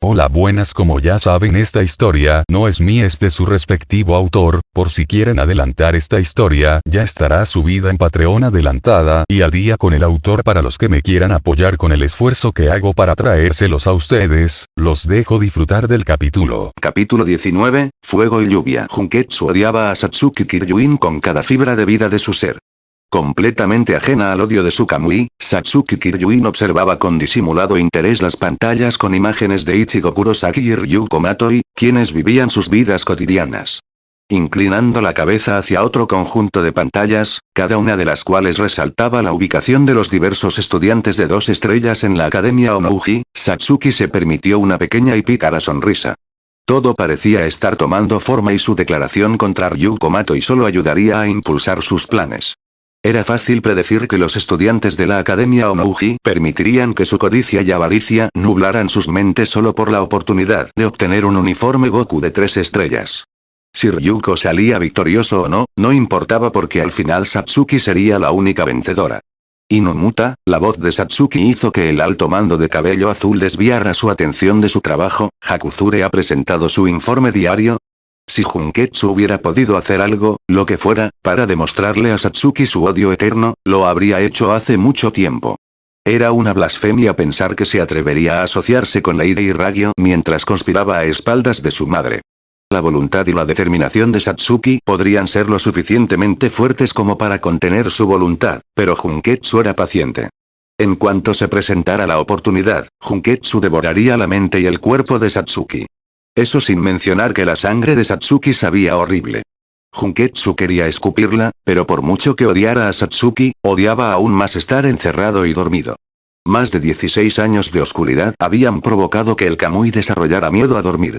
Hola, buenas. Como ya saben, esta historia no es mía, es de su respectivo autor. Por si quieren adelantar esta historia, ya estará subida en Patreon adelantada y al día con el autor. Para los que me quieran apoyar con el esfuerzo que hago para traérselos a ustedes, los dejo disfrutar del capítulo. Capítulo 19, Fuego y lluvia. Junketsu odiaba a Satsuki Kiryuin con cada fibra de vida de su ser. Completamente ajena al odio de su Kamui, Satsuki Kiryuin observaba con disimulado interés las pantallas con imágenes de Ichigo Kurosaki y Ryuko Matoi, quienes vivían sus vidas cotidianas. Inclinando la cabeza hacia otro conjunto de pantallas, cada una de las cuales resaltaba la ubicación de los diversos estudiantes de 2 estrellas en la Academia Onouji, Satsuki se permitió una pequeña y pícara sonrisa. Todo parecía estar tomando forma y su declaración contra Ryuko Matoi solo ayudaría a impulsar sus planes. Era fácil predecir que los estudiantes de la Academia Onouji permitirían que su codicia y avaricia nublaran sus mentes solo por la oportunidad de obtener un uniforme Goku de 3 estrellas. Si Ryuko salía victorioso o no, no importaba porque al final Satsuki sería la única vencedora. Inumuta, la voz de Satsuki hizo que el alto mando de cabello azul desviara su atención de su trabajo. Hakuzure ha presentado su informe diario. Si Junketsu hubiera podido hacer algo, lo que fuera, para demostrarle a Satsuki su odio eterno, lo habría hecho hace mucho tiempo. Era una blasfemia pensar que se atrevería a asociarse con Leire y Ragyo mientras conspiraba a espaldas de su madre. La voluntad y la determinación de Satsuki podrían ser lo suficientemente fuertes como para contener su voluntad, pero Junketsu era paciente. En cuanto se presentara la oportunidad, Junketsu devoraría la mente y el cuerpo de Satsuki. Eso sin mencionar que la sangre de Satsuki sabía horrible. Junketsu quería escupirla, pero por mucho que odiara a Satsuki, odiaba aún más estar encerrado y dormido. Más de 16 años de oscuridad habían provocado que el Kamui desarrollara miedo a dormir.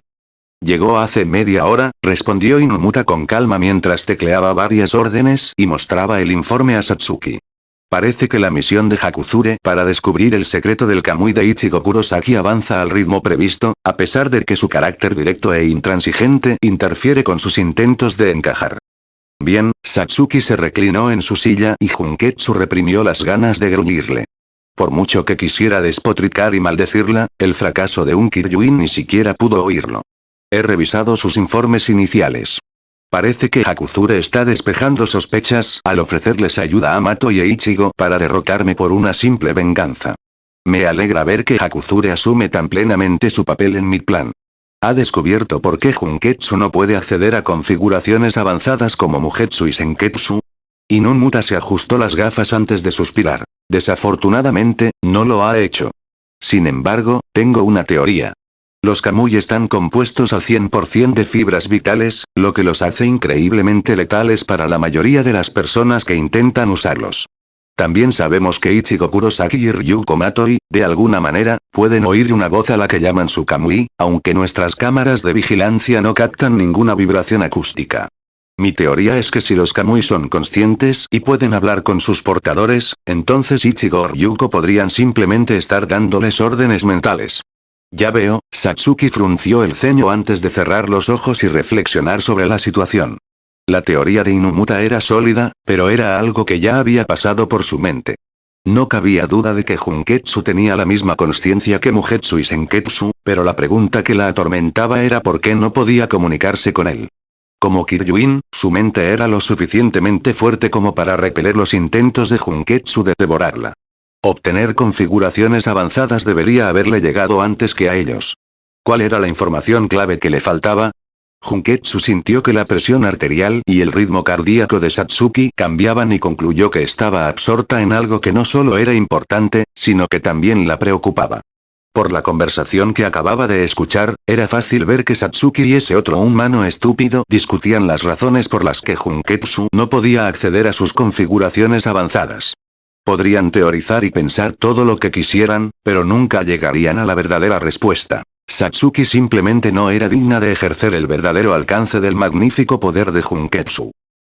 Llegó hace media hora, respondió Inumuta con calma mientras tecleaba varias órdenes y mostraba el informe a Satsuki. Parece que la misión de Hakuzure para descubrir el secreto del Kamui de Ichigo Kurosaki avanza al ritmo previsto, a pesar de que su carácter directo e intransigente interfiere con sus intentos de encajar. Bien, Satsuki se reclinó en su silla y Junketsu reprimió las ganas de gruñirle. Por mucho que quisiera despotricar y maldecirla, el fracaso de un Kiryuin ni siquiera pudo oírlo. He revisado sus informes iniciales. Parece que Hakuzure está despejando sospechas al ofrecerles ayuda a Mato y a Ichigo para derrotarme por una simple venganza. Me alegra ver que Hakuzure asume tan plenamente su papel en mi plan. Ha descubierto por qué Junketsu no puede acceder a configuraciones avanzadas como Mugetsu y Senketsu. Inumuta se ajustó las gafas antes de suspirar. Desafortunadamente, no lo ha hecho. Sin embargo, tengo una teoría. Los Kamui están compuestos al 100% de fibras vitales, lo que los hace increíblemente letales para la mayoría de las personas que intentan usarlos. También sabemos que Ichigo Kurosaki y Ryuko Matoi, de alguna manera, pueden oír una voz a la que llaman su Kamui, aunque nuestras cámaras de vigilancia no captan ninguna vibración acústica. Mi teoría es que si los Kamui son conscientes y pueden hablar con sus portadores, entonces Ichigo o Ryuko podrían simplemente estar dándoles órdenes mentales. Ya veo, Satsuki frunció el ceño antes de cerrar los ojos y reflexionar sobre la situación. La teoría de Inumuta era sólida, pero era algo que ya había pasado por su mente. No cabía duda de que Junketsu tenía la misma consciencia que Mugetsu y Senketsu, pero la pregunta que la atormentaba era por qué no podía comunicarse con él. Como Kiryuin, su mente era lo suficientemente fuerte como para repeler los intentos de Junketsu de devorarla. Obtener configuraciones avanzadas debería haberle llegado antes que a ellos. ¿Cuál era la información clave que le faltaba? Junketsu sintió que la presión arterial y el ritmo cardíaco de Satsuki cambiaban y concluyó que estaba absorta en algo que no solo era importante, sino que también la preocupaba. Por la conversación que acababa de escuchar, era fácil ver que Satsuki y ese otro humano estúpido discutían las razones por las que Junketsu no podía acceder a sus configuraciones avanzadas. Podrían teorizar y pensar todo lo que quisieran, pero nunca llegarían a la verdadera respuesta. Satsuki simplemente no era digna de ejercer el verdadero alcance del magnífico poder de Junketsu.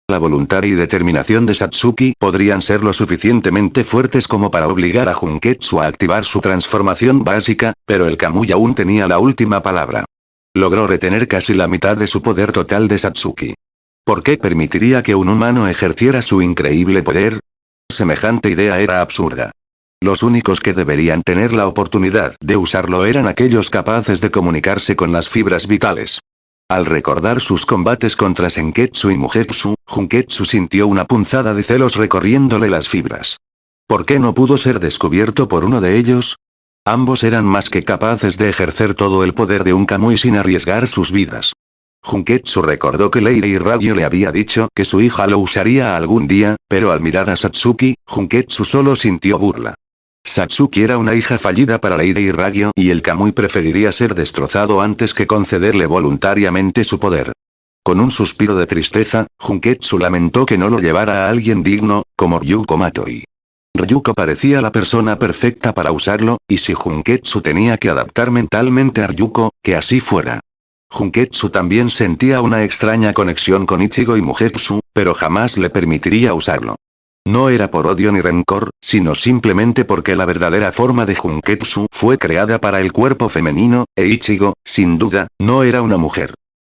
La voluntad y determinación de Satsuki podrían ser lo suficientemente fuertes como para obligar a Junketsu a activar su transformación básica, pero el Kamui aún tenía la última palabra. Logró retener casi la mitad de su poder total de Satsuki. ¿Por qué permitiría que un humano ejerciera su increíble poder? Semejante idea era absurda. Los únicos que deberían tener la oportunidad de usarlo eran aquellos capaces de comunicarse con las fibras vitales. Al recordar sus combates contra Senketsu y Mugetsu, Junketsu sintió una punzada de celos recorriéndole las fibras. ¿Por qué no pudo ser descubierto por uno de ellos? Ambos eran más que capaces de ejercer todo el poder de un Kamui sin arriesgar sus vidas. Junketsu recordó que Leire Ragyo le había dicho que su hija lo usaría algún día, pero al mirar a Satsuki, Junketsu solo sintió burla. Satsuki era una hija fallida para Leire Ragyo y el Kamui preferiría ser destrozado antes que concederle voluntariamente su poder. Con un suspiro de tristeza, Junketsu lamentó que no lo llevara a alguien digno, como Ryuko Matoi. Ryuko parecía la persona perfecta para usarlo, y si Junketsu tenía que adaptar mentalmente a Ryuko, que así fuera. Junketsu también sentía una extraña conexión con Ichigo y Mugetsu, pero jamás le permitiría usarlo. No era por odio ni rencor, sino simplemente porque la verdadera forma de Junketsu fue creada para el cuerpo femenino, e Ichigo, sin duda, no era una mujer.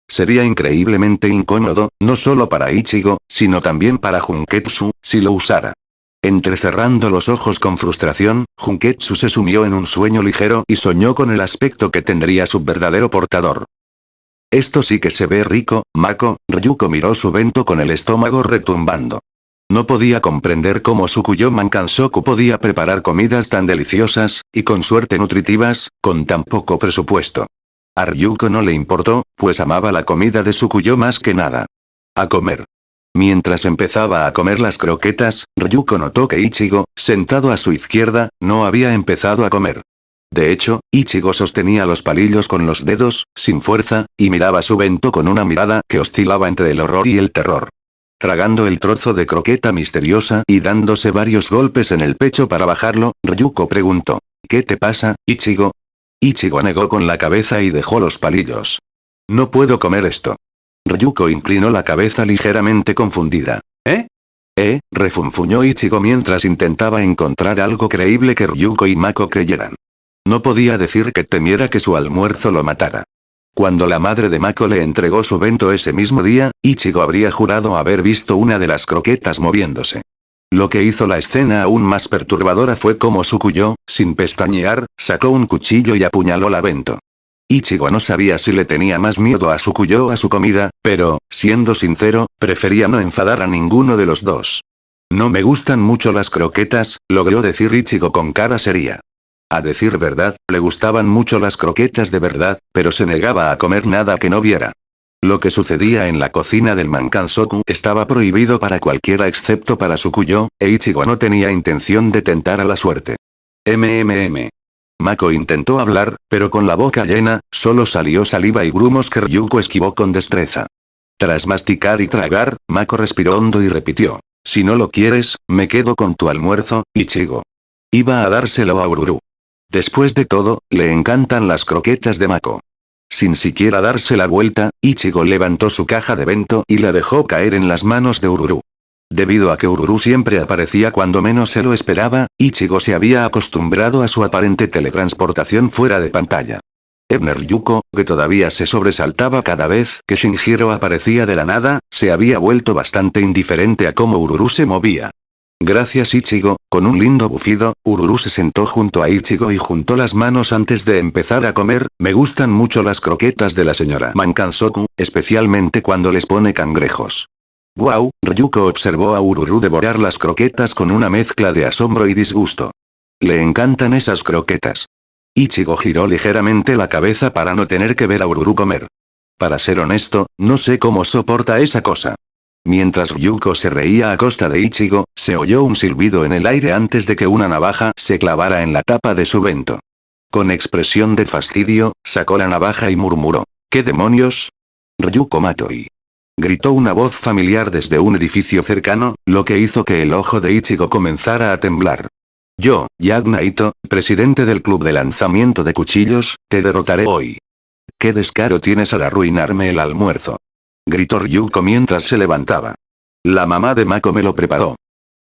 Sería increíblemente incómodo, no solo para Ichigo, sino también para Junketsu, si lo usara. Entrecerrando los ojos con frustración, Junketsu se sumió en un sueño ligero y soñó con el aspecto que tendría su verdadero portador. Esto sí que se ve rico, Mako. Ryuko miró su bento con el estómago retumbando. No podía comprender cómo Tsukuyo Mankansoku podía preparar comidas tan deliciosas, y con suerte nutritivas, con tan poco presupuesto. A Ryuko no le importó, pues amaba la comida de Tsukuyo más que nada. A comer. Mientras empezaba a comer las croquetas, Ryuko notó que Ichigo, sentado a su izquierda, no había empezado a comer. De hecho, Ichigo sostenía los palillos con los dedos, sin fuerza, y miraba su bento con una mirada que oscilaba entre el horror y el terror. Tragando el trozo de croqueta misteriosa y dándose varios golpes en el pecho para bajarlo, Ryuko preguntó: ¿Qué te pasa, Ichigo? Ichigo negó con la cabeza y dejó los palillos. No puedo comer esto. Ryuko inclinó la cabeza ligeramente confundida. Refunfuñó Ichigo mientras intentaba encontrar algo creíble que Ryuko y Mako creyeran. No podía decir que temiera que su almuerzo lo matara. Cuando la madre de Mako le entregó su bento ese mismo día, Ichigo habría jurado haber visto una de las croquetas moviéndose. Lo que hizo la escena aún más perturbadora fue como Tsukuyo, sin pestañear, sacó un cuchillo y apuñaló la bento. Ichigo no sabía si le tenía más miedo a Tsukuyo o a su comida, pero, siendo sincero, prefería no enfadar a ninguno de los dos. No me gustan mucho las croquetas, logró decir Ichigo con cara seria. A decir verdad, le gustaban mucho las croquetas de verdad, pero se negaba a comer nada que no viera. Lo que sucedía en la cocina del Mankansoku estaba prohibido para cualquiera excepto para Tsukuyo, e Ichigo no tenía intención de tentar a la suerte. Mako intentó hablar, pero con la boca llena, solo salió saliva y grumos que Ryuko esquivó con destreza. Tras masticar y tragar, Mako respiró hondo y repitió: si no lo quieres, me quedo con tu almuerzo, Ichigo. Iba a dárselo a Ururu. Después de todo, le encantan las croquetas de Mako. Sin siquiera darse la vuelta, Ichigo levantó su caja de bento y la dejó caer en las manos de Ururu. Debido a que Ururu siempre aparecía cuando menos se lo esperaba, Ichigo se había acostumbrado a su aparente teletransportación fuera de pantalla. Ryuko, que todavía se sobresaltaba cada vez que Shinjiro aparecía de la nada, se había vuelto bastante indiferente a cómo Ururu se movía. Gracias Ichigo. Con un lindo bufido, Ururu se sentó junto a Ichigo y juntó las manos antes de empezar a comer. Me gustan mucho las croquetas de la señora Mankansoku, especialmente cuando les pone cangrejos. Wow, Ryuko observó a Ururu devorar las croquetas con una mezcla de asombro y disgusto. Le encantan esas croquetas. Ichigo giró ligeramente la cabeza para no tener que ver a Ururu comer. Para ser honesto, no sé cómo soporta esa cosa. Mientras Ryuko se reía a costa de Ichigo, se oyó un silbido en el aire antes de que una navaja se clavara en la tapa de su bento. Con expresión de fastidio, sacó la navaja y murmuró: ¿Qué demonios? Ryuko Matoi. Gritó una voz familiar desde un edificio cercano, lo que hizo que el ojo de Ichigo comenzara a temblar. Yo, Yagna Ito, presidente del club de lanzamiento de cuchillos, te derrotaré hoy. ¿Qué descaro tienes al arruinarme el almuerzo? Gritó Ryuko mientras se levantaba. La mamá de Mako me lo preparó.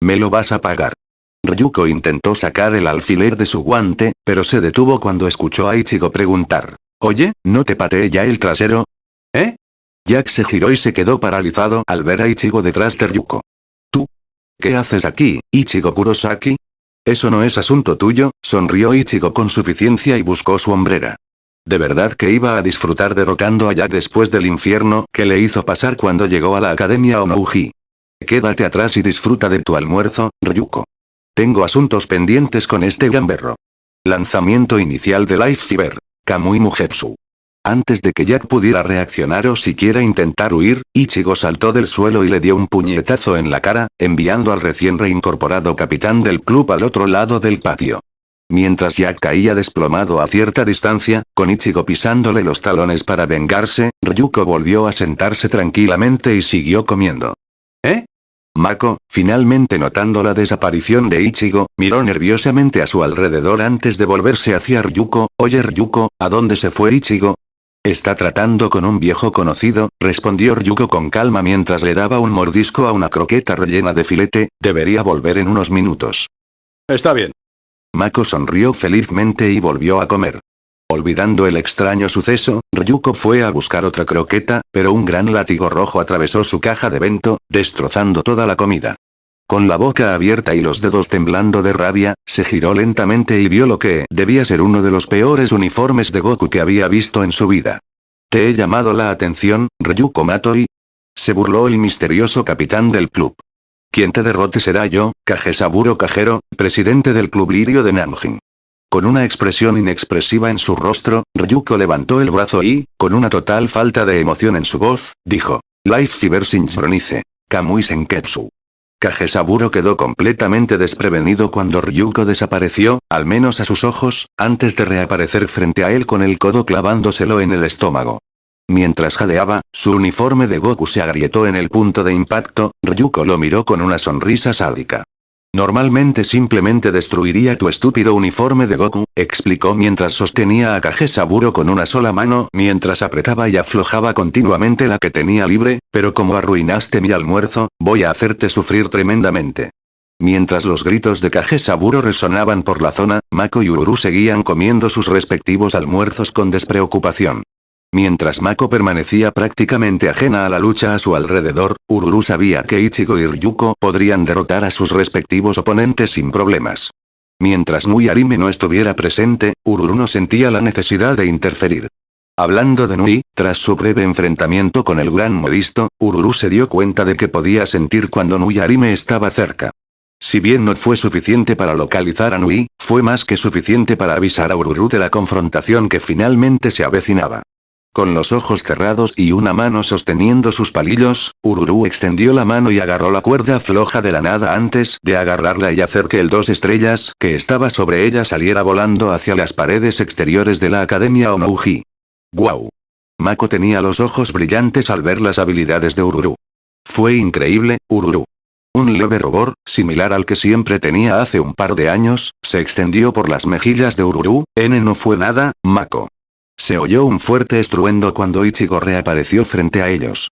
Me lo vas a pagar. Ryuko intentó sacar el alfiler de su guante, pero se detuvo cuando escuchó a Ichigo preguntar: Oye, ¿no te pateé ya el trasero? Jack se giró y se quedó paralizado al ver a Ichigo detrás de Ryuko. ¿Tú? ¿Qué haces aquí, Ichigo Kurosaki? Eso no es asunto tuyo, sonrió Ichigo con suficiencia y buscó su hombrera. De verdad que iba a disfrutar derrotando a Jack después del infierno que le hizo pasar cuando llegó a la Academia Onouji. Quédate atrás y disfruta de tu almuerzo, Ryuko. Tengo asuntos pendientes con este gamberro. Lanzamiento inicial de Life Fiber. Kamui Mugetsu. Antes de que Jack pudiera reaccionar o siquiera intentar huir, Ichigo saltó del suelo y le dio un puñetazo en la cara, enviando al recién reincorporado capitán del club al otro lado del patio. Mientras Jack caía desplomado a cierta distancia, con Ichigo pisándole los talones para vengarse, Ryuko volvió a sentarse tranquilamente y siguió comiendo. ¿Eh? Mako, finalmente notando la desaparición de Ichigo, miró nerviosamente a su alrededor antes de volverse hacia Ryuko. Oye Ryuko, ¿a dónde se fue Ichigo? Está tratando con un viejo conocido, respondió Ryuko con calma mientras le daba un mordisco a una croqueta rellena de filete. Debería volver en unos minutos. Está bien. Mako sonrió felizmente y volvió a comer. Olvidando el extraño suceso, Ryuko fue a buscar otra croqueta, pero un gran látigo rojo atravesó su caja de bento, destrozando toda la comida. Con la boca abierta y los dedos temblando de rabia, se giró lentamente y vio lo que debía ser uno de los peores uniformes de Goku que había visto en su vida. ¿Te he llamado la atención, Ryuko Matoi? Se burló el misterioso capitán del club. Quien te derrote será yo, Kagesaburo Kagero, presidente del club lirio de Nanjing. Con una expresión inexpresiva en su rostro, Ryuko levantó el brazo y, con una total falta de emoción en su voz, dijo: Life Fiber Shinchoronice. Kamui Senketsu. Kagesaburo quedó completamente desprevenido cuando Ryuko desapareció, al menos a sus ojos, antes de reaparecer frente a él con el codo clavándoselo en el estómago. Mientras jadeaba, su uniforme de Goku se agrietó en el punto de impacto. Ryuko lo miró con una sonrisa sádica. Normalmente simplemente destruiría tu estúpido uniforme de Goku, explicó mientras sostenía a Kagesaburo con una sola mano mientras apretaba y aflojaba continuamente la que tenía libre, pero como arruinaste mi almuerzo, voy a hacerte sufrir tremendamente. Mientras los gritos de Kagesaburo resonaban por la zona, Mako y Ururu seguían comiendo sus respectivos almuerzos con despreocupación. Mientras Mako permanecía prácticamente ajena a la lucha a su alrededor, Ururu sabía que Ichigo y Ryuko podrían derrotar a sus respectivos oponentes sin problemas. Mientras Nui Arime no estuviera presente, Ururu no sentía la necesidad de interferir. Hablando de Nui, tras su breve enfrentamiento con el gran modisto, Ururu se dio cuenta de que podía sentir cuando Nui Arime estaba cerca. Si bien no fue suficiente para localizar a Nui, fue más que suficiente para avisar a Ururu de la confrontación que finalmente se avecinaba. Con los ojos cerrados y una mano sosteniendo sus palillos, Ururu extendió la mano y agarró la cuerda floja de la nada antes de agarrarla y hacer que el 2 estrellas que estaba sobre ella saliera volando hacia las paredes exteriores de la Academia Onouji. ¡Guau! Mako tenía los ojos brillantes al ver las habilidades de Ururu. Fue increíble, Ururu. Un leve rubor, similar al que siempre tenía hace un par de años, se extendió por las mejillas de Ururu. No fue nada, Mako. Se oyó un fuerte estruendo cuando Ichigo reapareció frente a ellos.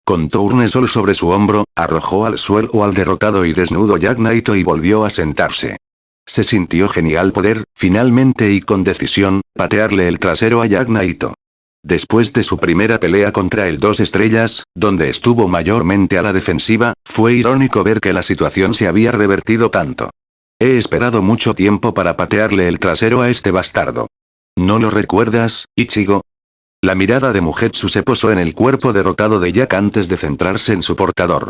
Con Tournesol sobre su hombro, arrojó al suelo al derrotado y desnudo Jack Naito y volvió a sentarse. Se sintió genial poder, finalmente y con decisión, patearle el trasero a Jack Naito. Después de su primera pelea contra el 2 estrellas, donde estuvo mayormente a la defensiva, fue irónico ver que la situación se había revertido tanto. He esperado mucho tiempo para patearle el trasero a este bastardo. ¿No lo recuerdas, Ichigo? La mirada de Mugetsu se posó en el cuerpo derrotado de Jack antes de centrarse en su portador.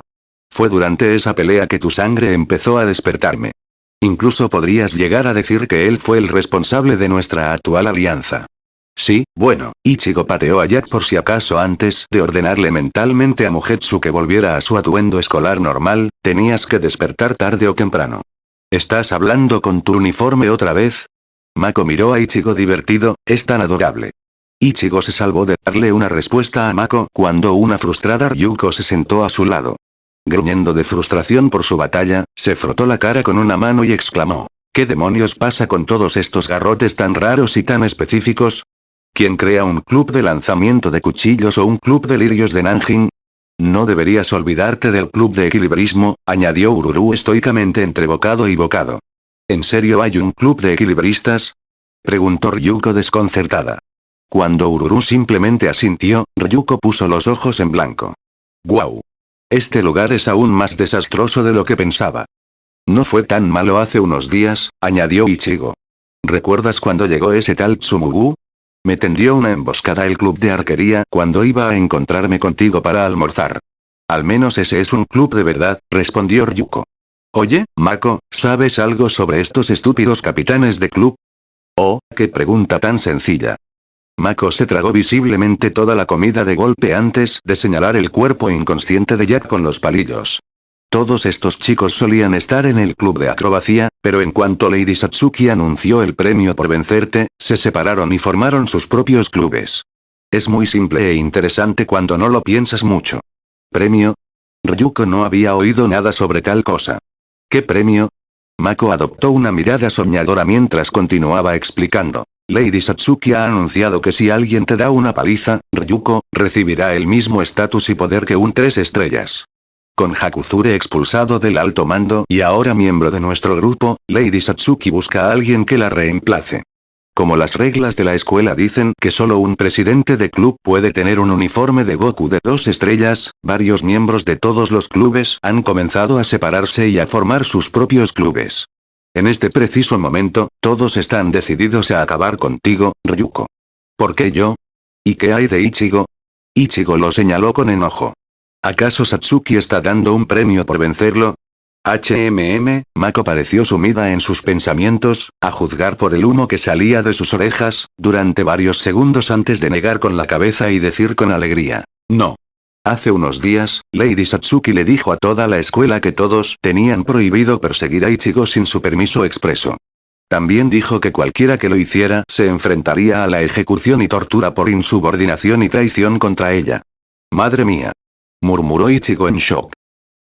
Fue durante esa pelea que tu sangre empezó a despertarme. Incluso podrías llegar a decir que él fue el responsable de nuestra actual alianza. Sí, bueno, Ichigo pateó a Jack por si acaso antes de ordenarle mentalmente a Mugetsu que volviera a su atuendo escolar normal. Tenías que despertar tarde o temprano. ¿Estás hablando con tu uniforme otra vez? Mako miró a Ichigo divertido. Es tan adorable. Ichigo se salvó de darle una respuesta a Mako cuando una frustrada Ryuko se sentó a su lado. Gruñendo de frustración por su batalla, se frotó la cara con una mano y exclamó: ¿Qué demonios pasa con todos estos garrotes tan raros y tan específicos? ¿Quién crea un club de lanzamiento de cuchillos o un club de lirios de Nanjing? No deberías olvidarte del club de equilibrismo, añadió Ururu estoicamente entre bocado y bocado. ¿En serio hay un club de equilibristas? Preguntó Ryuko desconcertada. Cuando Ururu simplemente asintió, Ryuko puso los ojos en blanco. ¡Guau! Este lugar es aún más desastroso de lo que pensaba. No fue tan malo hace unos días, añadió Ichigo. ¿Recuerdas cuando llegó ese tal Tsumugu? Me tendió una emboscada el club de arquería cuando iba a encontrarme contigo para almorzar. Al menos ese es un club de verdad, respondió Ryuko. Oye, Mako, ¿sabes algo sobre estos estúpidos capitanes de club? Oh, qué pregunta tan sencilla. Mako se tragó visiblemente toda la comida de golpe antes de señalar el cuerpo inconsciente de Jack con los palillos. Todos estos chicos solían estar en el club de acrobacia, pero en cuanto Lady Satsuki anunció el premio por vencerte, se separaron y formaron sus propios clubes. Es muy simple e interesante cuando no lo piensas mucho. ¿Premio? Ryuko no había oído nada sobre tal cosa. ¿Qué premio? Mako adoptó una mirada soñadora mientras continuaba explicando. Lady Satsuki ha anunciado que si alguien te da una paliza, Ryuko, recibirá el mismo estatus y poder que un 3 estrellas. Con Hakuzure expulsado del alto mando y ahora miembro de nuestro grupo, Lady Satsuki busca a alguien que la reemplace. Como las reglas de la escuela dicen que solo un presidente de club puede tener un uniforme de Goku de 2 estrellas, varios miembros de todos los clubes han comenzado a separarse y a formar sus propios clubes. En este preciso momento, todos están decididos a acabar contigo, Ryuko. ¿Por qué yo? ¿Y qué hay de Ichigo? Ichigo lo señaló con enojo. ¿Acaso Satsuki está dando un premio por vencerlo? Mako pareció sumida en sus pensamientos, a juzgar por el humo que salía de sus orejas, durante varios segundos antes de negar con la cabeza y decir con alegría. No. Hace unos días, Lady Satsuki le dijo a toda la escuela que todos tenían prohibido perseguir a Ichigo sin su permiso expreso. También dijo que cualquiera que lo hiciera se enfrentaría a la ejecución y tortura por insubordinación y traición contra ella. Madre mía. Murmuró Ichigo en shock.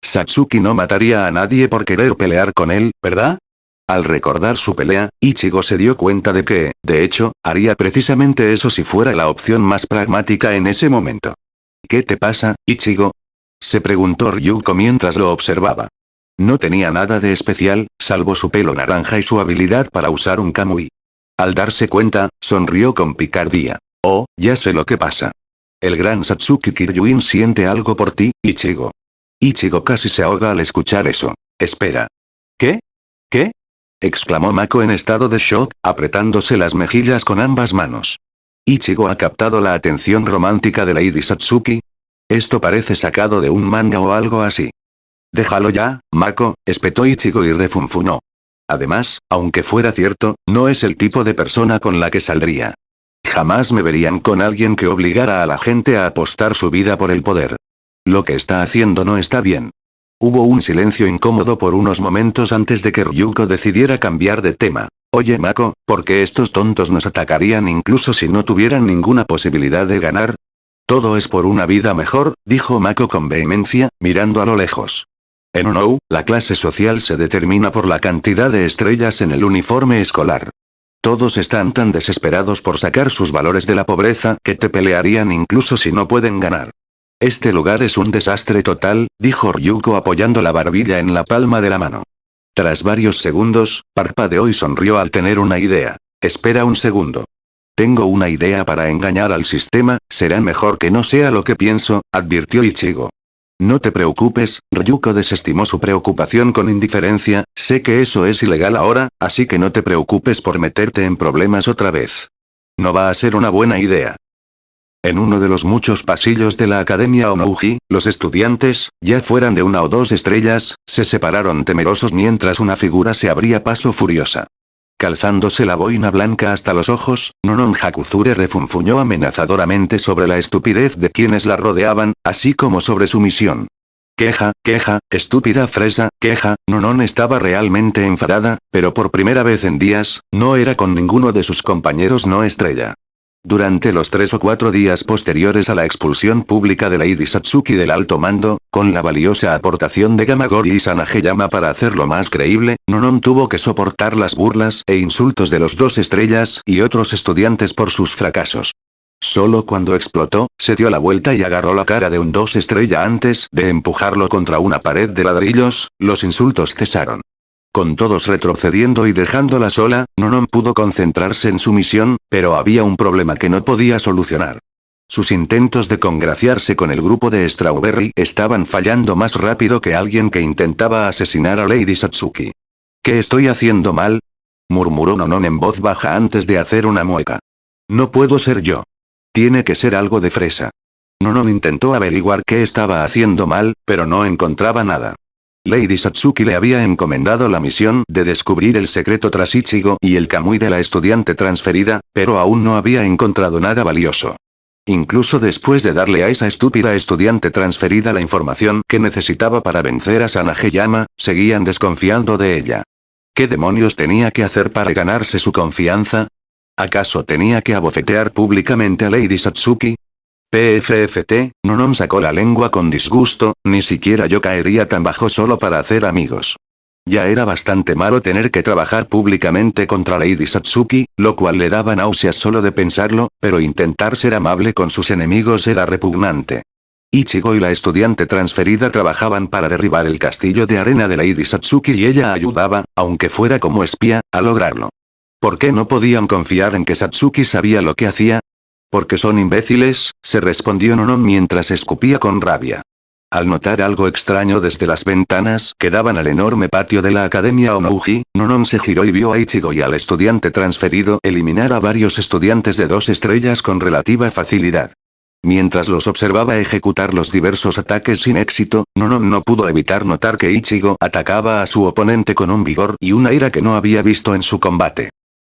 Satsuki no mataría a nadie por querer pelear con él, ¿verdad? Al recordar su pelea, Ichigo se dio cuenta de que, de hecho, haría precisamente eso si fuera la opción más pragmática en ese momento. ¿Qué te pasa, Ichigo? Se preguntó Ryuko mientras lo observaba. No tenía nada de especial, salvo su pelo naranja y su habilidad para usar un kamui. Al darse cuenta, sonrió con picardía. Oh, ya sé lo que pasa. El gran Satsuki Kiryuin siente algo por ti, Ichigo. Ichigo casi se ahoga al escuchar eso. Espera. ¿Qué? ¿Qué? Exclamó Mako en estado de shock, apretándose las mejillas con ambas manos. ¿Ichigo ha captado la atención romántica de Lady Satsuki? Esto parece sacado de un manga o algo así. Déjalo ya, Mako, espetó Ichigo y refunfuñó. Además, aunque fuera cierto, no es el tipo de persona con la que saldría. Jamás me verían con alguien que obligara a la gente a apostar su vida por el poder. Lo que está haciendo no está bien. Hubo un silencio incómodo por unos momentos antes de que Ryuko decidiera cambiar de tema. Oye Mako, ¿por qué estos tontos nos atacarían incluso si no tuvieran ninguna posibilidad de ganar? Todo es por una vida mejor, dijo Mako con vehemencia, mirando a lo lejos. En Onou, la clase social se determina por la cantidad de estrellas en el uniforme escolar. Todos están tan desesperados por sacar sus valores de la pobreza que te pelearían incluso si no pueden ganar. Este lugar es un desastre total, dijo Ryuko apoyando la barbilla en la palma de la mano. Tras varios segundos, parpadeó y sonrió al tener una idea. Espera un segundo. Tengo una idea para engañar al sistema, será mejor que no sea lo que pienso, advirtió Ichigo. No te preocupes, Ryuko desestimó su preocupación con indiferencia, sé que eso es ilegal ahora, así que no te preocupes por meterte en problemas otra vez. No va a ser una buena idea. En uno de los muchos pasillos de la Academia Onouji, los estudiantes, ya fueran de 1 o 2 estrellas, se separaron temerosos mientras una figura se abría paso furiosa. Calzándose la boina blanca hasta los ojos, Nonon Hakuzure refunfuñó amenazadoramente sobre la estupidez de quienes la rodeaban, así como sobre su misión. Queja, estúpida fresa, queja, Nonon estaba realmente enfadada, pero por primera vez en días, no era con ninguno de sus compañeros no estrella. Durante los 3 o 4 días posteriores a la expulsión pública de Lady Satsuki del alto mando, con la valiosa aportación de Gamagori y Sanageyama para hacerlo más creíble, Nonon tuvo que soportar las burlas e insultos de los 2 estrellas y otros estudiantes por sus fracasos. Solo cuando explotó, se dio la vuelta y agarró la cara de un 2 estrella antes de empujarlo contra una pared de ladrillos, los insultos cesaron. Con todos retrocediendo y dejándola sola, Nonon pudo concentrarse en su misión, pero había un problema que no podía solucionar. Sus intentos de congraciarse con el grupo de Strawberry estaban fallando más rápido que alguien que intentaba asesinar a Lady Satsuki. ¿Qué estoy haciendo mal? Murmuró Nonon en voz baja antes de hacer una mueca. No puedo ser yo. Tiene que ser algo de Fresa. Nonon intentó averiguar qué estaba haciendo mal, pero no encontraba nada. Lady Satsuki le había encomendado la misión de descubrir el secreto tras Ichigo y el Kamui de la estudiante transferida, pero aún no había encontrado nada valioso. Incluso después de darle a esa estúpida estudiante transferida la información que necesitaba para vencer a Sanageyama, seguían desconfiando de ella. ¿Qué demonios tenía que hacer para ganarse su confianza? ¿Acaso tenía que abofetear públicamente a Lady Satsuki? PFFT, Nonon sacó la lengua con disgusto, ni siquiera yo caería tan bajo solo para hacer amigos. Ya era bastante malo tener que trabajar públicamente contra Lady Satsuki, lo cual le daba náuseas solo de pensarlo, pero intentar ser amable con sus enemigos era repugnante. Ichigo y la estudiante transferida trabajaban para derribar el castillo de arena de Lady Satsuki y ella ayudaba, aunque fuera como espía, a lograrlo. ¿Por qué no podían confiar en que Satsuki sabía lo que hacía? Porque son imbéciles, se respondió Nonon mientras escupía con rabia. Al notar algo extraño desde las ventanas que daban al enorme patio de la Academia Onouji, Nonon se giró y vio a Ichigo y al estudiante transferido eliminar a varios estudiantes de 2 estrellas con relativa facilidad. Mientras los observaba ejecutar los diversos ataques sin éxito, Nonon no pudo evitar notar que Ichigo atacaba a su oponente con un vigor y una ira que no había visto en su combate.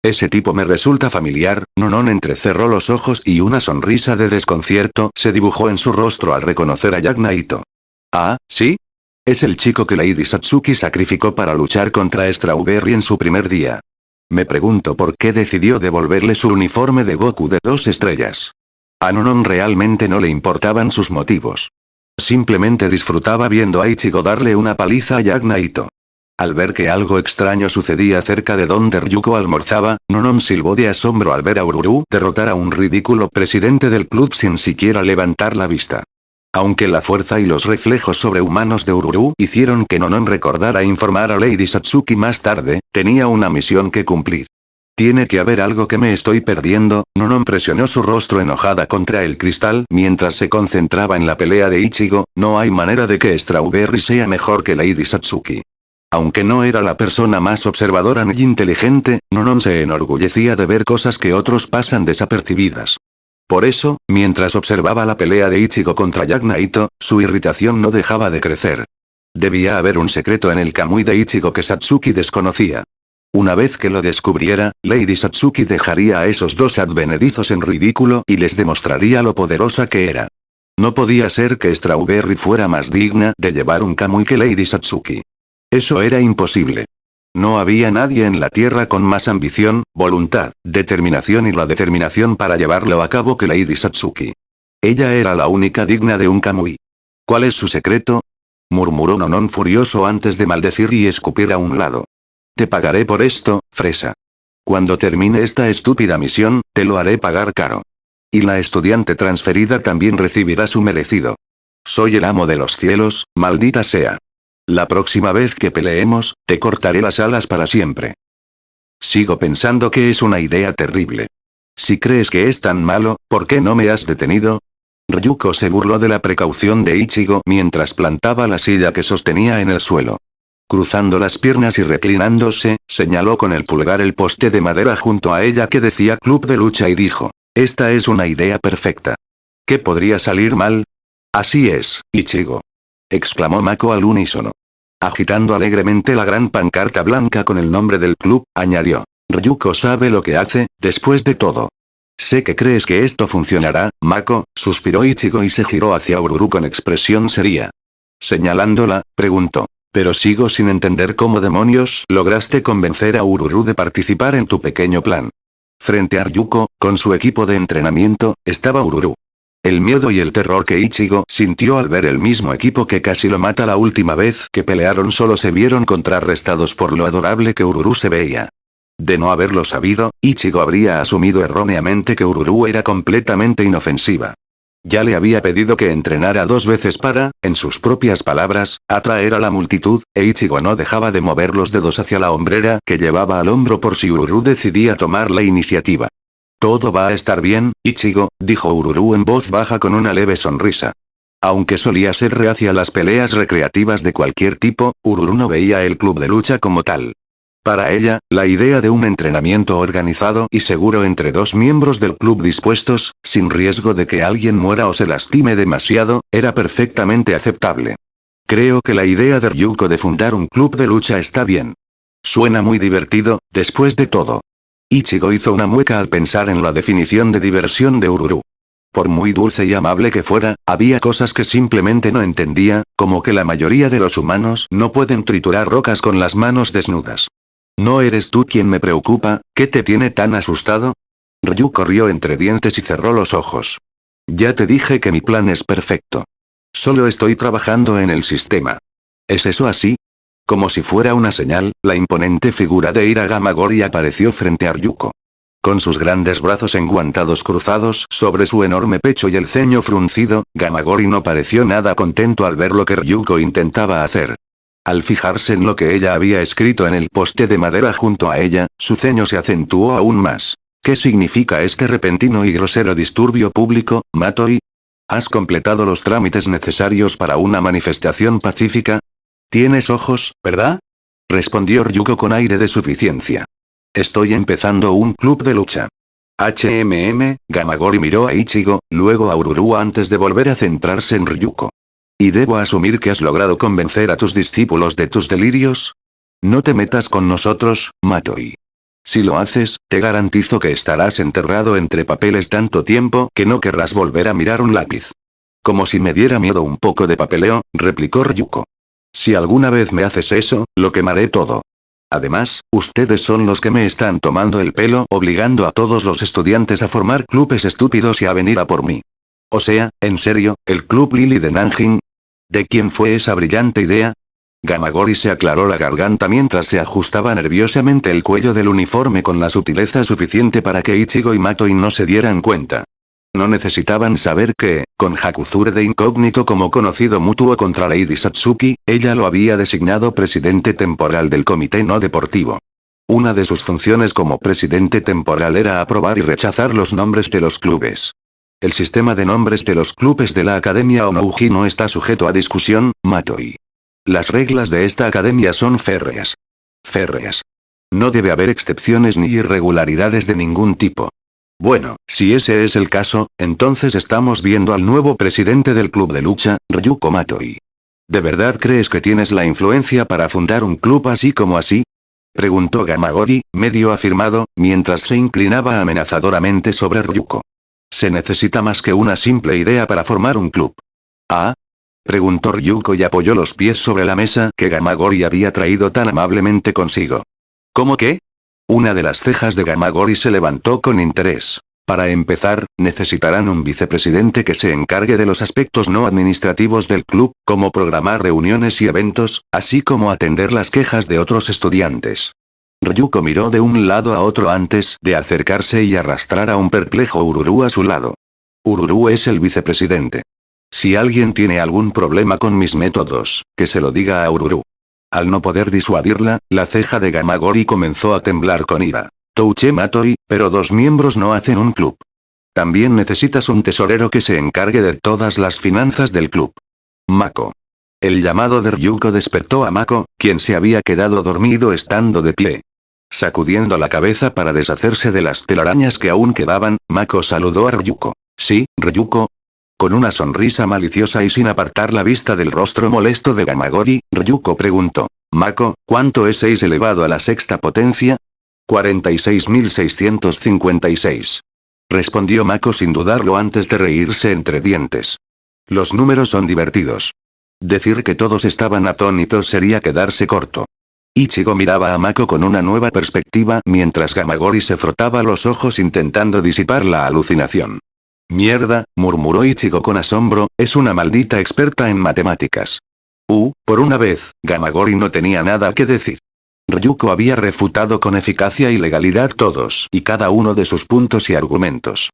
Ese tipo me resulta familiar, Nonon entrecerró los ojos y una sonrisa de desconcierto se dibujó en su rostro al reconocer a Jack Naito. Ah, ¿sí? Es el chico que Lady Satsuki sacrificó para luchar contra Strawberry en su primer día. Me pregunto por qué decidió devolverle su uniforme de Goku de 2 estrellas. A Nonon realmente no le importaban sus motivos. Simplemente disfrutaba viendo a Ichigo darle una paliza a Jack Naito. Al ver que algo extraño sucedía cerca de donde Ryuko almorzaba, Nonon silbó de asombro al ver a Ururu derrotar a un ridículo presidente del club sin siquiera levantar la vista. Aunque la fuerza y los reflejos sobrehumanos de Ururu hicieron que Nonon recordara informar a Lady Satsuki más tarde, tenía una misión que cumplir. Tiene que haber algo que me estoy perdiendo, Nonon presionó su rostro enojada contra el cristal mientras se concentraba en la pelea de Ichigo, no hay manera de que Strawberry sea mejor que Lady Satsuki. Aunque no era la persona más observadora ni inteligente, Nonon se enorgullecía de ver cosas que otros pasan desapercibidas. Por eso, mientras observaba la pelea de Ichigo contra Jack Naito, su irritación no dejaba de crecer. Debía haber un secreto en el Kamui de Ichigo que Satsuki desconocía. Una vez que lo descubriera, Lady Satsuki dejaría a esos 2 advenedizos en ridículo y les demostraría lo poderosa que era. No podía ser que Strawberry fuera más digna de llevar un Kamui que Lady Satsuki. Eso era imposible. No había nadie en la Tierra con más ambición, voluntad, determinación y la determinación para llevarlo a cabo que Lady Satsuki. Ella era la única digna de un Kamui. ¿Cuál es su secreto? Murmuró Nonon furioso antes de maldecir y escupir a un lado. Te pagaré por esto, Fresa. Cuando termine esta estúpida misión, te lo haré pagar caro. Y la estudiante transferida también recibirá su merecido. Soy el amo de los cielos, maldita sea. La próxima vez que peleemos, te cortaré las alas para siempre. Sigo pensando que es una idea terrible. Si crees que es tan malo, ¿por qué no me has detenido? Ryuko se burló de la precaución de Ichigo mientras plantaba la silla que sostenía en el suelo. Cruzando las piernas y reclinándose, señaló con el pulgar el poste de madera junto a ella que decía Club de Lucha y dijo, esta es una idea perfecta. ¿Qué podría salir mal? Así es, Ichigo. Exclamó Mako al unísono. Agitando alegremente la gran pancarta blanca con el nombre del club, añadió. Ryuko sabe lo que hace, después de todo. Sé que crees que esto funcionará, Mako, suspiró Ichigo y se giró hacia Ururu con expresión seria. Señalándola, preguntó. Pero sigo sin entender cómo demonios lograste convencer a Ururu de participar en tu pequeño plan. Frente a Ryuko, con su equipo de entrenamiento, estaba Ururu. El miedo y el terror que Ichigo sintió al ver el mismo equipo que casi lo mata la última vez que pelearon solo se vieron contrarrestados por lo adorable que Ururu se veía. De no haberlo sabido, Ichigo habría asumido erróneamente que Ururu era completamente inofensiva. Ya le había pedido que entrenara 2 veces para, en sus propias palabras, atraer a la multitud, e Ichigo no dejaba de mover los dedos hacia la hombrera que llevaba al hombro por si Ururu decidía tomar la iniciativa. Todo va a estar bien, Ichigo, dijo Ururu en voz baja con una leve sonrisa. Aunque solía ser reacia a las peleas recreativas de cualquier tipo, Ururu no veía el club de lucha como tal. Para ella, la idea de un entrenamiento organizado y seguro entre dos miembros del club dispuestos, sin riesgo de que alguien muera o se lastime demasiado, era perfectamente aceptable. Creo que la idea de Ryuko de fundar un club de lucha está bien. Suena muy divertido, después de todo. Ichigo hizo una mueca al pensar en la definición de diversión de Ururu. Por muy dulce y amable que fuera, había cosas que simplemente no entendía, como que la mayoría de los humanos no pueden triturar rocas con las manos desnudas. ¿No eres tú quien me preocupa? ¿Qué te tiene tan asustado? Ryu corrió entre dientes y cerró los ojos. Ya te dije que mi plan es perfecto. Solo estoy trabajando en el sistema. ¿Es eso así? Como si fuera una señal, la imponente figura de Ira Gamagori apareció frente a Ryuko. Con sus grandes brazos enguantados cruzados sobre su enorme pecho y el ceño fruncido, Gamagori no pareció nada contento al ver lo que Ryuko intentaba hacer. Al fijarse en lo que ella había escrito en el poste de madera junto a ella, su ceño se acentuó aún más. ¿Qué significa este repentino y grosero disturbio público, Matoi? ¿Has completado los trámites necesarios para una manifestación pacífica? Tienes ojos, ¿verdad? Respondió Ryuko con aire de suficiencia. Estoy empezando un club de lucha. Gamagori miró a Ichigo, luego a Ururu antes de volver a centrarse en Ryuko. ¿Y debo asumir que has logrado convencer a tus discípulos de tus delirios? No te metas con nosotros, Matoi. Si lo haces, te garantizo que estarás enterrado entre papeles tanto tiempo que no querrás volver a mirar un lápiz. Como si me diera miedo un poco de papeleo, replicó Ryuko. Si alguna vez me haces eso, lo quemaré todo. Además, ustedes son los que me están tomando el pelo obligando a todos los estudiantes a formar clubes estúpidos y a venir a por mí. O sea, en serio, ¿el club Lily de Nanjing? ¿De quién fue esa brillante idea? Gamagori se aclaró la garganta mientras se ajustaba nerviosamente el cuello del uniforme con la sutileza suficiente para que Ichigo y Matoi no se dieran cuenta. No necesitaban saber que, con Hakuzure de incógnito como conocido mutuo contra Lady Satsuki, ella lo había designado presidente temporal del comité no deportivo. Una de sus funciones como presidente temporal era aprobar y rechazar los nombres de los clubes. El sistema de nombres de los clubes de la Academia Onouji no está sujeto a discusión, Matoi. Las reglas de esta academia son férreas. Férreas. No debe haber excepciones ni irregularidades de ningún tipo. Bueno, si ese es el caso, entonces estamos viendo al nuevo presidente del club de lucha, Ryuko Matoi. ¿De verdad crees que tienes la influencia para fundar un club así como así? Preguntó Gamagori, medio afirmado, mientras se inclinaba amenazadoramente sobre Ryuko. Se necesita más que una simple idea para formar un club. ¿Ah? Preguntó Ryuko y apoyó los pies sobre la mesa que Gamagori había traído tan amablemente consigo. ¿Cómo qué? Una de las cejas de Gamagori se levantó con interés. Para empezar, necesitarán un vicepresidente que se encargue de los aspectos no administrativos del club, como programar reuniones y eventos, así como atender las quejas de otros estudiantes. Ryuko miró de un lado a otro antes de acercarse y arrastrar a un perplejo Ururu a su lado. Ururu es el vicepresidente. Si alguien tiene algún problema con mis métodos, que se lo diga a Ururu. Al no poder disuadirla, la ceja de Gamagori comenzó a temblar con ira. Touche Matoi, pero dos miembros no hacen un club. También necesitas un tesorero que se encargue de todas las finanzas del club. Mako. El llamado de Ryuko despertó a Mako, quien se había quedado dormido estando de pie. Sacudiendo la cabeza para deshacerse de las telarañas que aún quedaban, Mako saludó a Ryuko. Sí, Ryuko. Con una sonrisa maliciosa y sin apartar la vista del rostro molesto de Gamagori, Ryuko preguntó. Mako, ¿cuánto es 6 elevado a la sexta potencia? 46.656. Respondió Mako sin dudarlo antes de reírse entre dientes. Los números son divertidos. Decir que todos estaban atónitos sería quedarse corto. Ichigo miraba a Mako con una nueva perspectiva mientras Gamagori se frotaba los ojos intentando disipar la alucinación. Mierda, murmuró Ichigo con asombro, es una maldita experta en matemáticas. Por una vez, Gamagori no tenía nada que decir. Ryuko había refutado con eficacia y legalidad todos y cada uno de sus puntos y argumentos.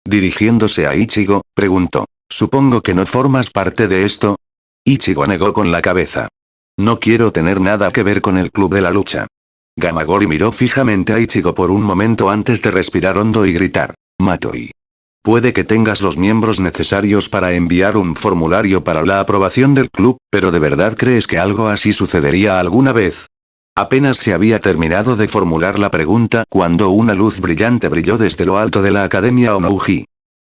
Dirigiéndose a Ichigo, preguntó, ¿supongo que no formas parte de esto? Ichigo negó con la cabeza. No quiero tener nada que ver con el club de la lucha. Gamagori miró fijamente a Ichigo por un momento antes de respirar hondo y gritar, Matoi. Puede que tengas los miembros necesarios para enviar un formulario para la aprobación del club, pero ¿de verdad crees que algo así sucedería alguna vez? Apenas se había terminado de formular la pregunta cuando una luz brillante brilló desde lo alto de la Academia Onouji.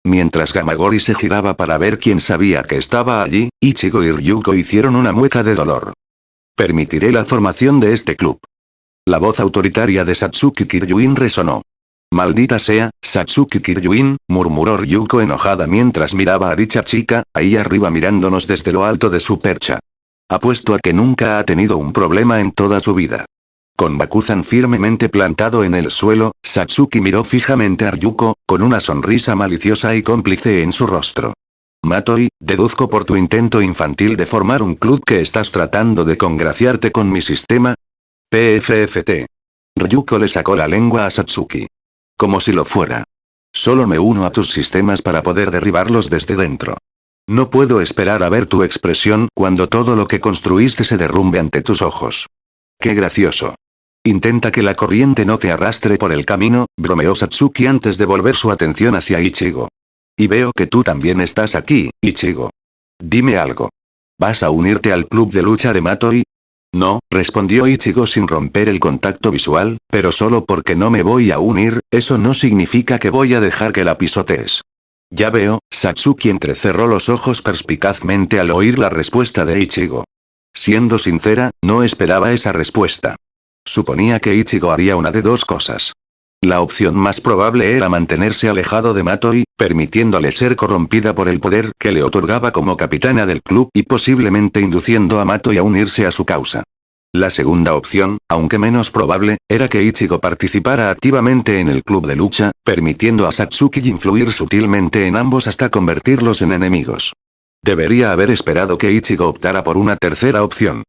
Mientras Gamagori se giraba para ver quién sabía que estaba allí, Ichigo y Ryuko hicieron una mueca de dolor. Permitiré la formación de este club. La voz autoritaria de Satsuki Kiryuin resonó. Maldita sea, Satsuki Kiryuin, murmuró Ryuko enojada mientras miraba a dicha chica, ahí arriba mirándonos desde lo alto de su percha. Apuesto a que nunca ha tenido un problema en toda su vida. Con Bakuzan firmemente plantado en el suelo, Satsuki miró fijamente a Ryuko, con una sonrisa maliciosa y cómplice en su rostro. Matoi, deduzco por tu intento infantil de formar un club que estás tratando de congraciarte con mi sistema. PFFT. Ryuko le sacó la lengua a Satsuki. Como si lo fuera. Solo me uno a tus sistemas para poder derribarlos desde dentro. No puedo esperar a ver tu expresión cuando todo lo que construiste se derrumbe ante tus ojos. Qué gracioso. Intenta que la corriente no te arrastre por el camino, bromeó Satsuki antes de volver su atención hacia Ichigo. Y veo que tú también estás aquí, Ichigo. Dime algo. ¿Vas a unirte al club de lucha de Matoi? No, respondió Ichigo sin romper el contacto visual, pero solo porque no me voy a unir, eso no significa que voy a dejar que la pisotees. Ya veo, Satsuki entrecerró los ojos perspicazmente al oír la respuesta de Ichigo. Siendo sincera, no esperaba esa respuesta. Suponía que Ichigo haría una de dos cosas. La opción más probable era mantenerse alejado de Matoi, permitiéndole ser corrompida por el poder que le otorgaba como capitana del club y posiblemente induciendo a Matoi a unirse a su causa. La segunda opción, aunque menos probable, era que Ichigo participara activamente en el club de lucha, permitiendo a Satsuki influir sutilmente en ambos hasta convertirlos en enemigos. Debería haber esperado que Ichigo optara por una tercera opción.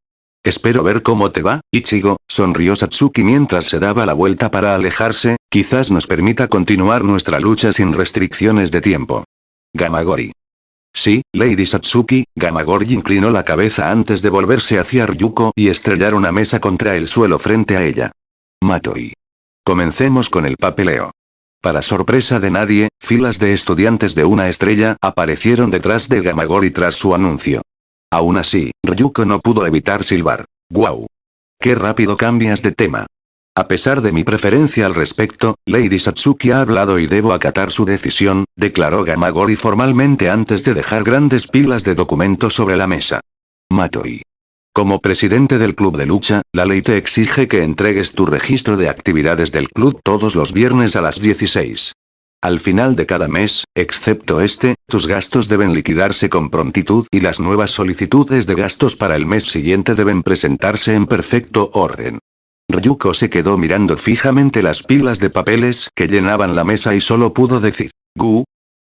Espero ver cómo te va, Ichigo, sonrió Satsuki mientras se daba la vuelta para alejarse, quizás nos permita continuar nuestra lucha sin restricciones de tiempo. Gamagori. Sí, Lady Satsuki, Gamagori inclinó la cabeza antes de volverse hacia Ryuko y estrellar una mesa contra el suelo frente a ella. Matoi. Comencemos con el papeleo. Para sorpresa de nadie, filas de estudiantes de una estrella aparecieron detrás de Gamagori tras su anuncio. Aún así, Ryuko no pudo evitar silbar. ¡Guau! ¡Qué rápido cambias de tema! A pesar de mi preferencia al respecto, Lady Satsuki ha hablado y debo acatar su decisión, declaró Gamagori formalmente antes de dejar grandes pilas de documentos sobre la mesa. Matoi. Como presidente del club de lucha, la ley te exige que entregues tu registro de actividades del club todos los viernes a las 16. Al final de cada mes, excepto este, tus gastos deben liquidarse con prontitud y las nuevas solicitudes de gastos para el mes siguiente deben presentarse en perfecto orden. Ryuko se quedó mirando fijamente las pilas de papeles que llenaban la mesa y solo pudo decir, «Gu».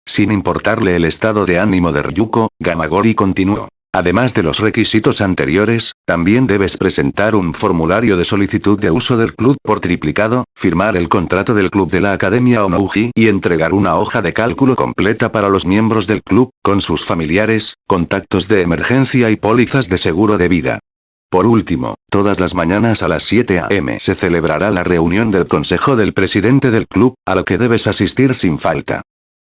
Sin importarle el estado de ánimo de Ryuko, Gamagori continuó. Además de los requisitos anteriores, también debes presentar un formulario de solicitud de uso del club por triplicado, firmar el contrato del club de la Academia Onouji y entregar una hoja de cálculo completa para los miembros del club, con sus familiares, contactos de emergencia y pólizas de seguro de vida. Por último, todas las mañanas a las 7 a.m. se celebrará la reunión del consejo del presidente del club, a la que debes asistir sin falta.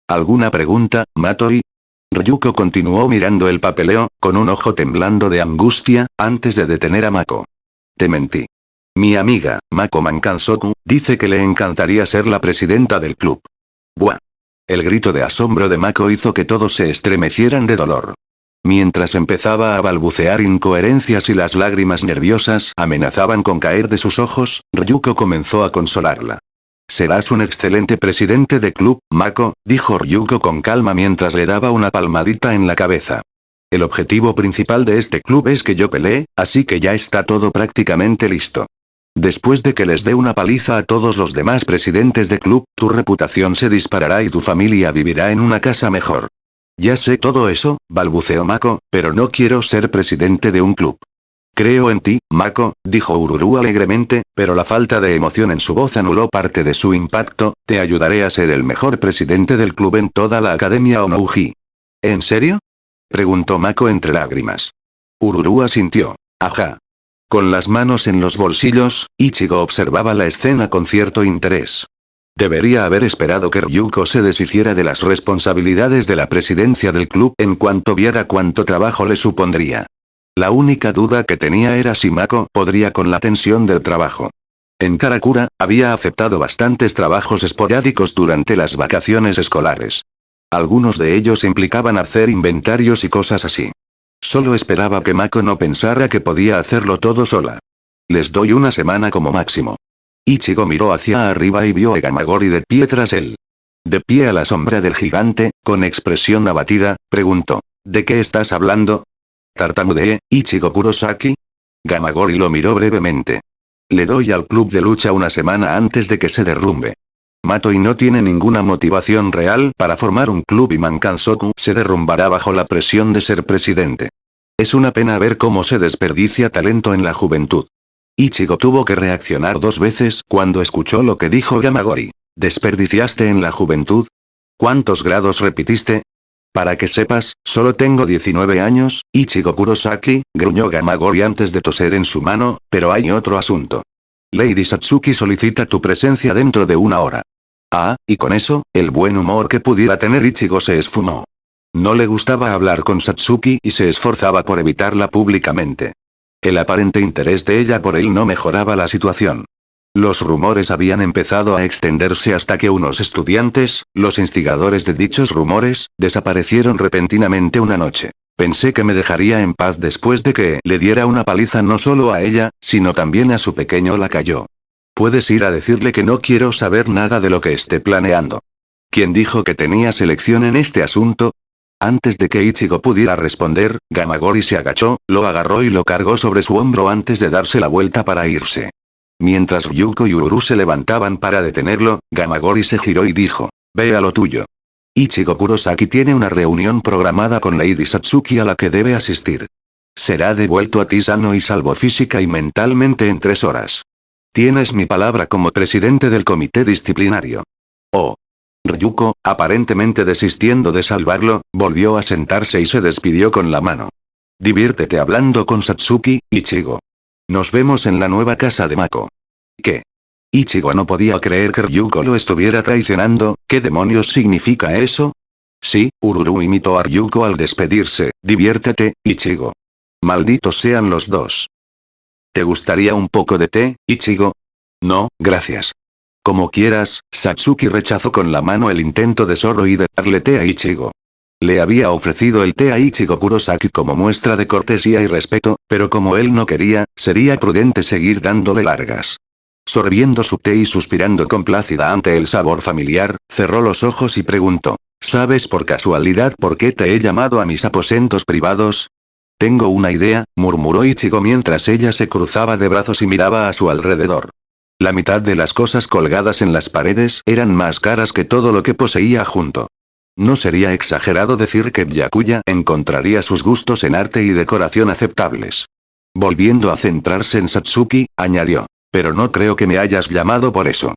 ¿Alguna pregunta, Matoi? Ryuko continuó mirando el papeleo, con un ojo temblando de angustia, antes de detener a Mako. Te mentí. Mi amiga, Mako Mankansoku, dice que le encantaría ser la presidenta del club. ¡Buah! El grito de asombro de Mako hizo que todos se estremecieran de dolor. Mientras empezaba a balbucear incoherencias y las lágrimas nerviosas amenazaban con caer de sus ojos, Ryuko comenzó a consolarla. Serás un excelente presidente de club, Mako, dijo Ryuko con calma mientras le daba una palmadita en la cabeza. El objetivo principal de este club es que yo pelee, así que ya está todo prácticamente listo. Después de que les dé una paliza a todos los demás presidentes de club, tu reputación se disparará y tu familia vivirá en una casa mejor. Ya sé todo eso, balbuceó Mako, pero no quiero ser presidente de un club. Creo en ti, Mako, dijo Ururu alegremente, pero la falta de emoción en su voz anuló parte de su impacto, te ayudaré a ser el mejor presidente del club en toda la Academia Onouji. ¿En serio? Preguntó Mako entre lágrimas. Ururu asintió. Ajá. Con las manos en los bolsillos, Ichigo observaba la escena con cierto interés. Debería haber esperado que Ryuko se deshiciera de las responsabilidades de la presidencia del club en cuanto viera cuánto trabajo le supondría. La única duda que tenía era si Mako podría con la tensión del trabajo. En Karakura, había aceptado bastantes trabajos esporádicos durante las vacaciones escolares. Algunos de ellos implicaban hacer inventarios y cosas así. Solo esperaba que Mako no pensara que podía hacerlo todo sola. Les doy una semana como máximo. Ichigo miró hacia arriba y vio a Gamagori de pie tras él. De pie a la sombra del gigante, con expresión abatida, preguntó: ¿de qué estás hablando? Tartamudeé: ¿Ichigo Kurosaki? Gamagori lo miró brevemente. Le doy al club de lucha una semana antes de que se derrumbe. Matoi no tiene ninguna motivación real para formar un club y Mankansoku se derrumbará bajo la presión de ser presidente. Es una pena ver cómo se desperdicia talento en la juventud. Ichigo tuvo que reaccionar 2 veces cuando escuchó lo que dijo Gamagori. ¿Desperdiciaste en la juventud? ¿Cuántos grados repitiste? Para que sepas, solo tengo 19 años, Ichigo Kurosaki, gruñó Gamagori antes de toser en su mano, pero hay otro asunto. Lady Satsuki solicita tu presencia dentro de 1 hora. Ah, y con eso, el buen humor que pudiera tener Ichigo se esfumó. No le gustaba hablar con Satsuki y se esforzaba por evitarla públicamente. El aparente interés de ella por él no mejoraba la situación. Los rumores habían empezado a extenderse hasta que unos estudiantes, los instigadores de dichos rumores, desaparecieron repentinamente una noche. Pensé que me dejaría en paz después de que le diera una paliza no solo a ella, sino también a su pequeño lacayo. Puedes ir a decirle que no quiero saber nada de lo que esté planeando. ¿Quién dijo que tenía selección en este asunto? Antes de que Ichigo pudiera responder, Gamagori se agachó, lo agarró y lo cargó sobre su hombro antes de darse la vuelta para irse. Mientras Ryuko y Uru se levantaban para detenerlo, Gamagori se giró y dijo: ve a lo tuyo. Ichigo Kurosaki tiene una reunión programada con Lady Satsuki a la que debe asistir. Será devuelto a ti sano y salvo física y mentalmente en 3 horas. Tienes mi palabra como presidente del comité disciplinario. Oh. Ryuko, aparentemente desistiendo de salvarlo, volvió a sentarse y se despidió con la mano. Diviértete hablando con Satsuki, Ichigo. Nos vemos en la nueva casa de Mako. ¿Qué? Ichigo no podía creer que Ryuko lo estuviera traicionando. ¿Qué demonios significa eso? Sí, Ururu imitó a Ryuko al despedirse. Diviértete, Ichigo. Malditos sean los dos. ¿Te gustaría un poco de té, Ichigo? No, gracias. Como quieras. Satsuki rechazó con la mano el intento de Zoro y de darle té a Ichigo. Le había ofrecido el té a Ichigo Kurosaki como muestra de cortesía y respeto, pero como él no quería, sería prudente seguir dándole largas. Sorbiendo su té y suspirando complacida ante el sabor familiar, cerró los ojos y preguntó: ¿sabes por casualidad por qué te he llamado a mis aposentos privados? Tengo una idea, murmuró Ichigo mientras ella se cruzaba de brazos y miraba a su alrededor. La mitad de las cosas colgadas en las paredes eran más caras que todo lo que poseía junto. No sería exagerado decir que Byakuya encontraría sus gustos en arte y decoración aceptables. Volviendo a centrarse en Satsuki, añadió: pero no creo que me hayas llamado por eso.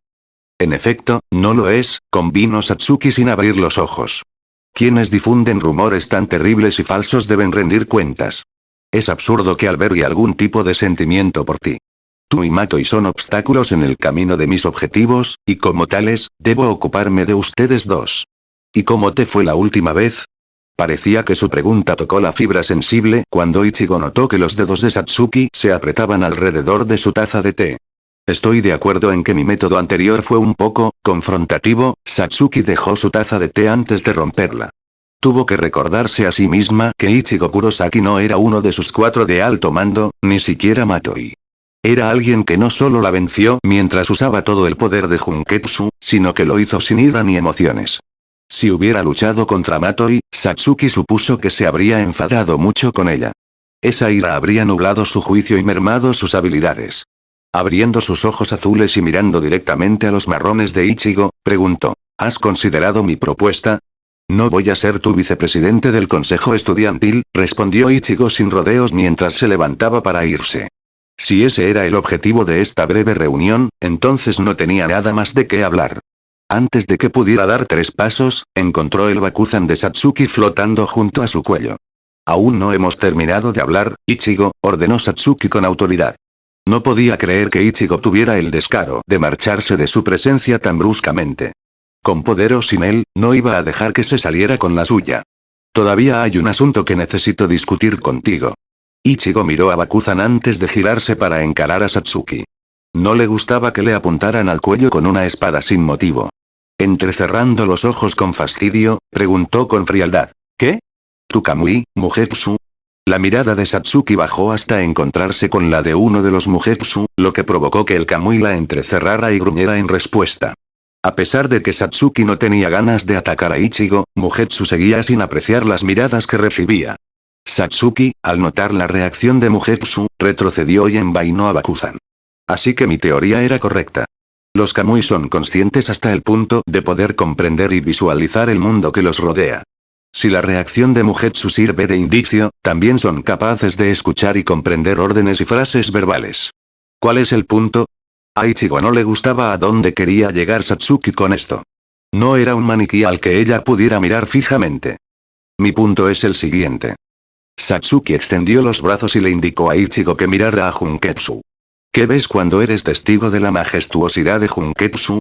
En efecto, no lo es, convino Satsuki sin abrir los ojos. Quienes difunden rumores tan terribles y falsos deben rendir cuentas. Es absurdo que albergue algún tipo de sentimiento por ti. Tú y Matoi son obstáculos en el camino de mis objetivos, y como tales, debo ocuparme de ustedes dos. ¿Y cómo te fue la última vez? Parecía que su pregunta tocó la fibra sensible cuando Ichigo notó que los dedos de Satsuki se apretaban alrededor de su taza de té. Estoy de acuerdo en que mi método anterior fue un poco confrontativo. Satsuki dejó su taza de té antes de romperla. Tuvo que recordarse a sí misma que Ichigo Kurosaki no era uno de sus 4 de alto mando, ni siquiera Matoi. Era alguien que no solo la venció mientras usaba todo el poder de Junketsu, sino que lo hizo sin ira ni emociones. Si hubiera luchado contra Matoi, Satsuki supuso que se habría enfadado mucho con ella. Esa ira habría nublado su juicio y mermado sus habilidades. Abriendo sus ojos azules y mirando directamente a los marrones de Ichigo, preguntó: ¿has considerado mi propuesta? No voy a ser tu vicepresidente del consejo estudiantil, respondió Ichigo sin rodeos mientras se levantaba para irse. Si ese era el objetivo de esta breve reunión, entonces no tenía nada más de qué hablar. Antes de que pudiera dar 3 pasos, encontró el Bakuzan de Satsuki flotando junto a su cuello. Aún no hemos terminado de hablar, Ichigo, ordenó Satsuki con autoridad. No podía creer que Ichigo tuviera el descaro de marcharse de su presencia tan bruscamente. Con poder o sin él, no iba a dejar que se saliera con la suya. Todavía hay un asunto que necesito discutir contigo. Ichigo miró a Bakuzan antes de girarse para encarar a Satsuki. No le gustaba que le apuntaran al cuello con una espada sin motivo. Entrecerrando los ojos con fastidio, preguntó con frialdad. ¿Qué? ¿Tu Kamui, Mugetsu? La mirada de Satsuki bajó hasta encontrarse con la de uno de los Mugetsu, lo que provocó que el Kamui la entrecerrara y gruñera en respuesta. A pesar de que Satsuki no tenía ganas de atacar a Ichigo, Mugetsu seguía sin apreciar las miradas que recibía. Satsuki, al notar la reacción de Mugetsu, retrocedió y envainó a Bakuzan. Así que mi teoría era correcta. Los Kamui son conscientes hasta el punto de poder comprender y visualizar el mundo que los rodea. Si la reacción de Mugetsu sirve de indicio, también son capaces de escuchar y comprender órdenes y frases verbales. ¿Cuál es el punto? A Ichigo no le gustaba a dónde quería llegar Satsuki con esto. No era un maniquí al que ella pudiera mirar fijamente. Mi punto es el siguiente. Satsuki extendió los brazos y le indicó a Ichigo que mirara a Junketsu. ¿Qué ves cuando eres testigo de la majestuosidad de Junketsu?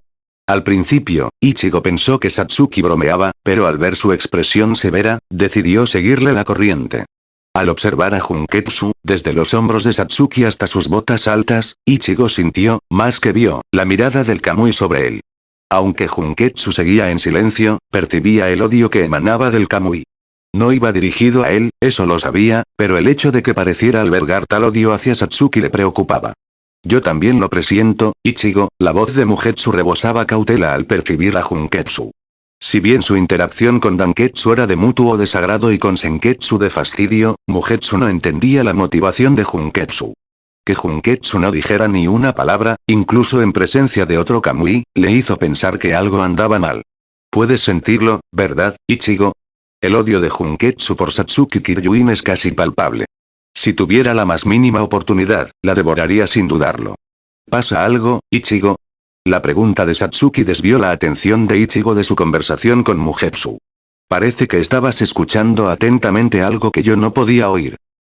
Al principio, Ichigo pensó que Satsuki bromeaba, pero al ver su expresión severa, decidió seguirle la corriente. Al observar a Junketsu, desde los hombros de Satsuki hasta sus botas altas, Ichigo sintió, más que vio, la mirada del Kamui sobre él. Aunque Junketsu seguía en silencio, percibía el odio que emanaba del Kamui. No iba dirigido a él, eso lo sabía, pero el hecho de que pareciera albergar tal odio hacia Satsuki le preocupaba. Yo también lo presiento, Ichigo. La voz de Mugetsu rebosaba cautela al percibir a Junketsu. Si bien su interacción con Danketsu era de mutuo desagrado y con Senketsu de fastidio, Mugetsu no entendía la motivación de Junketsu. Que Junketsu no dijera ni una palabra, incluso en presencia de otro Kamui, le hizo pensar que algo andaba mal. Puedes sentirlo, ¿verdad, Ichigo? El odio de Junketsu por Satsuki Kiryuin es casi palpable. Si tuviera la más mínima oportunidad, la devoraría sin dudarlo. ¿Pasa algo, Ichigo? La pregunta de Satsuki desvió la atención de Ichigo de su conversación con Mugetsu. Parece que estabas escuchando atentamente algo que yo no podía oír.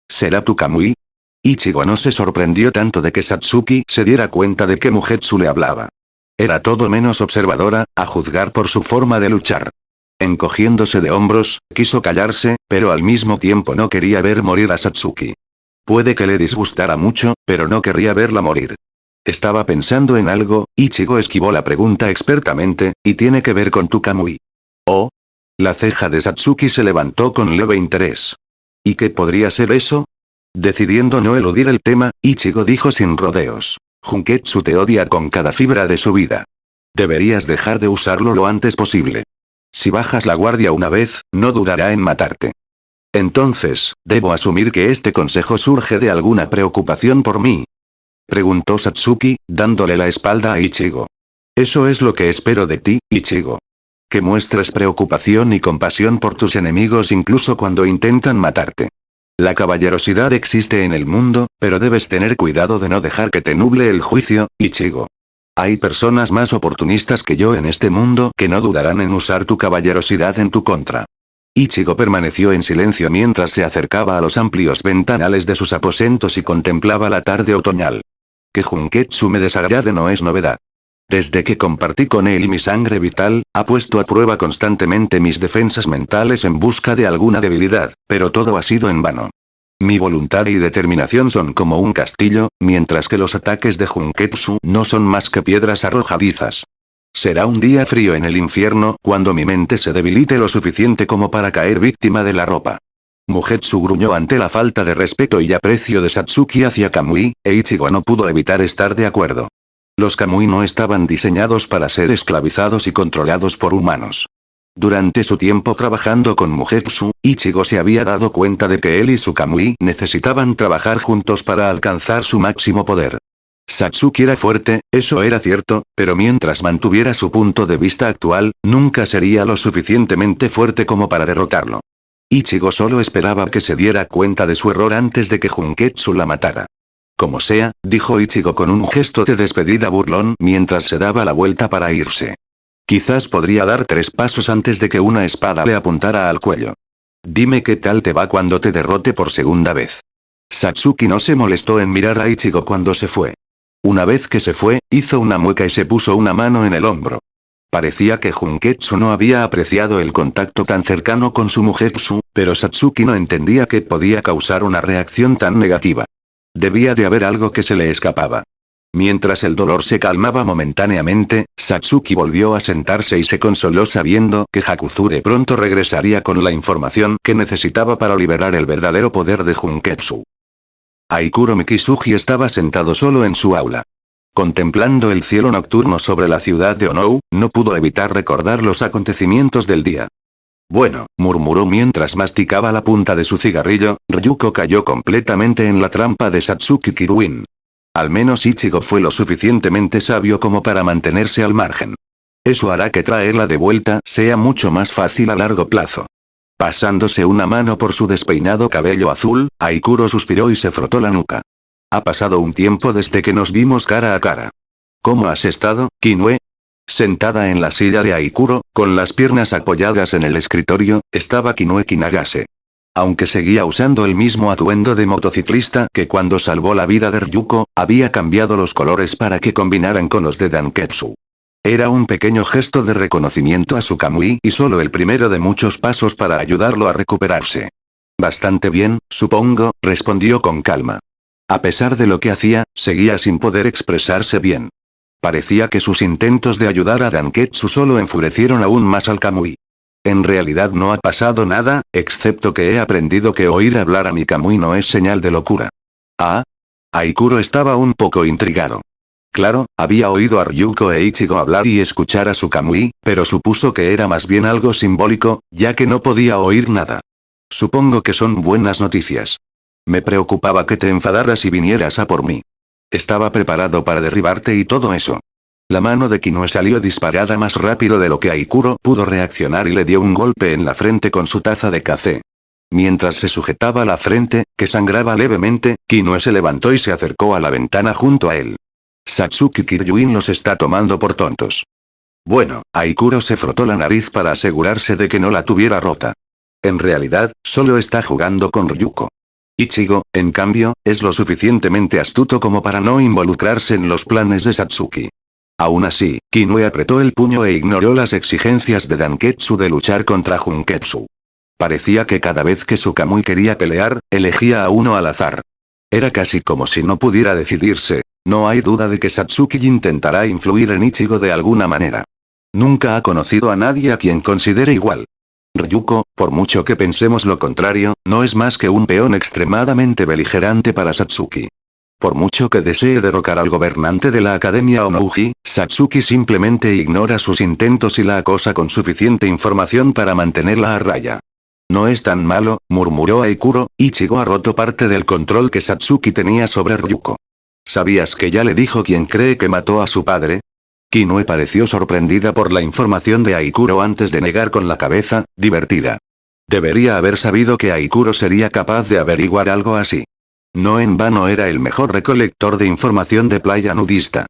¿Será tu Kamui? Ichigo no se sorprendió tanto de que Satsuki se diera cuenta de que Mugetsu le hablaba. Era todo menos observadora, a juzgar por su forma de luchar. Encogiéndose de hombros, quiso callarse, pero al mismo tiempo no quería ver morir a Satsuki. Puede que le disgustara mucho, pero no querría verla morir. Estaba pensando en algo. Ichigo esquivó la pregunta expertamente, y tiene que ver con tu Kamui. Oh. La ceja de Satsuki se levantó con leve interés. ¿Y qué podría ser eso? Decidiendo no eludir el tema, Ichigo dijo sin rodeos. Junketsu te odia con cada fibra de su vida. Deberías dejar de usarlo lo antes posible. Si bajas la guardia una vez, no dudará en matarte. Entonces, ¿debo asumir que este consejo surge de alguna preocupación por mí? Preguntó Satsuki, dándole la espalda a Ichigo. Eso es lo que espero de ti, Ichigo. Que muestres preocupación y compasión por tus enemigos incluso cuando intentan matarte. La caballerosidad existe en el mundo, pero debes tener cuidado de no dejar que te nuble el juicio, Ichigo. Hay personas más oportunistas que yo en este mundo que no dudarán en usar tu caballerosidad en tu contra. Ichigo permaneció en silencio mientras se acercaba a los amplios ventanales de sus aposentos y contemplaba la tarde otoñal. Que Junketsu me desagrade no es novedad. Desde que compartí con él mi sangre vital, ha puesto a prueba constantemente mis defensas mentales en busca de alguna debilidad, pero todo ha sido en vano. Mi voluntad y determinación son como un castillo, mientras que los ataques de Junketsu no son más que piedras arrojadizas. Será un día frío en el infierno cuando mi mente se debilite lo suficiente como para caer víctima de la ropa. Mugetsu gruñó ante la falta de respeto y aprecio de Satsuki hacia Kamui, e Ichigo no pudo evitar estar de acuerdo. Los Kamui no estaban diseñados para ser esclavizados y controlados por humanos. Durante su tiempo trabajando con Mugetsu, Ichigo se había dado cuenta de que él y su Kamui necesitaban trabajar juntos para alcanzar su máximo poder. Satsuki era fuerte, eso era cierto, pero mientras mantuviera su punto de vista actual, nunca sería lo suficientemente fuerte como para derrotarlo. Ichigo solo esperaba que se diera cuenta de su error antes de que Junketsu la matara. Como sea, dijo Ichigo con un gesto de despedida burlón mientras se daba la vuelta para irse. Quizás podría dar 3 pasos antes de que una espada le apuntara al cuello. Dime qué tal te va cuando te derrote por segunda vez. Satsuki no se molestó en mirar a Ichigo cuando se fue. Una vez que se fue, hizo una mueca y se puso una mano en el hombro. Parecía que Junketsu no había apreciado el contacto tan cercano con su mujetsu, pero Satsuki no entendía qué podía causar una reacción tan negativa. Debía de haber algo que se le escapaba. Mientras el dolor se calmaba momentáneamente, Satsuki volvió a sentarse y se consoló sabiendo que Hakuzure pronto regresaría con la información que necesitaba para liberar el verdadero poder de Junketsu. Aikuro Mikisugi estaba sentado solo en su aula. Contemplando el cielo nocturno sobre la ciudad de Onou, no pudo evitar recordar los acontecimientos del día. Bueno, murmuró mientras masticaba la punta de su cigarrillo, Ryuko cayó completamente en la trampa de Satsuki Kiruin. Al menos Ichigo fue lo suficientemente sabio como para mantenerse al margen. Eso hará que traerla de vuelta sea mucho más fácil a largo plazo. Pasándose una mano por su despeinado cabello azul, Aikuro suspiró y se frotó la nuca. Ha pasado un tiempo desde que nos vimos cara a cara. ¿Cómo has estado, Kinue? Sentada en la silla de Aikuro, con las piernas apoyadas en el escritorio, estaba Kinue Kinagase. Aunque seguía usando el mismo atuendo de motociclista que cuando salvó la vida de Ryuko, había cambiado los colores para que combinaran con los de Danketsu. Era un pequeño gesto de reconocimiento a su Kamui y solo el primero de muchos pasos para ayudarlo a recuperarse. Bastante bien, supongo, respondió con calma. A pesar de lo que hacía, seguía sin poder expresarse bien. Parecía que sus intentos de ayudar a Danketsu solo enfurecieron aún más al Kamui. En realidad no ha pasado nada, excepto que he aprendido que oír hablar a mi Kamui no es señal de locura. ¿Ah? Aikuro estaba un poco intrigado. Claro, había oído a Ryuko e Ichigo hablar y escuchar a su Kamui, pero supuso que era más bien algo simbólico, ya que no podía oír nada. Supongo que son buenas noticias. Me preocupaba que te enfadaras y vinieras a por mí. Estaba preparado para derribarte y todo eso. La mano de Kinue salió disparada más rápido de lo que Aikuro pudo reaccionar y le dio un golpe en la frente con su taza de café. Mientras se sujetaba la frente, que sangraba levemente, Kinue se levantó y se acercó a la ventana junto a él. Satsuki Kiryuin los está tomando por tontos. Bueno, Aikuro se frotó la nariz para asegurarse de que no la tuviera rota. En realidad, solo está jugando con Ryuko. Ichigo, en cambio, es lo suficientemente astuto como para no involucrarse en los planes de Satsuki. Aún así, Kinue apretó el puño e ignoró las exigencias de Danketsu de luchar contra Junketsu. Parecía que cada vez que su Kamui quería pelear, elegía a uno al azar. Era casi como si no pudiera decidirse. No hay duda de que Satsuki intentará influir en Ichigo de alguna manera. Nunca ha conocido a nadie a quien considere igual. Ryuko, por mucho que pensemos lo contrario, no es más que un peón extremadamente beligerante para Satsuki. Por mucho que desee derrocar al gobernante de la Academia Onouji, Satsuki simplemente ignora sus intentos y la acosa con suficiente información para mantenerla a raya. No es tan malo, murmuró Aikuro, Ichigo ha roto parte del control que Satsuki tenía sobre Ryuko. ¿Sabías que ya le dijo quién cree que mató a su padre? Kinue pareció sorprendida por la información de Aikuro antes de negar con la cabeza, divertida. Debería haber sabido que Aikuro sería capaz de averiguar algo así. No en vano era el mejor recolector de información de playa nudista.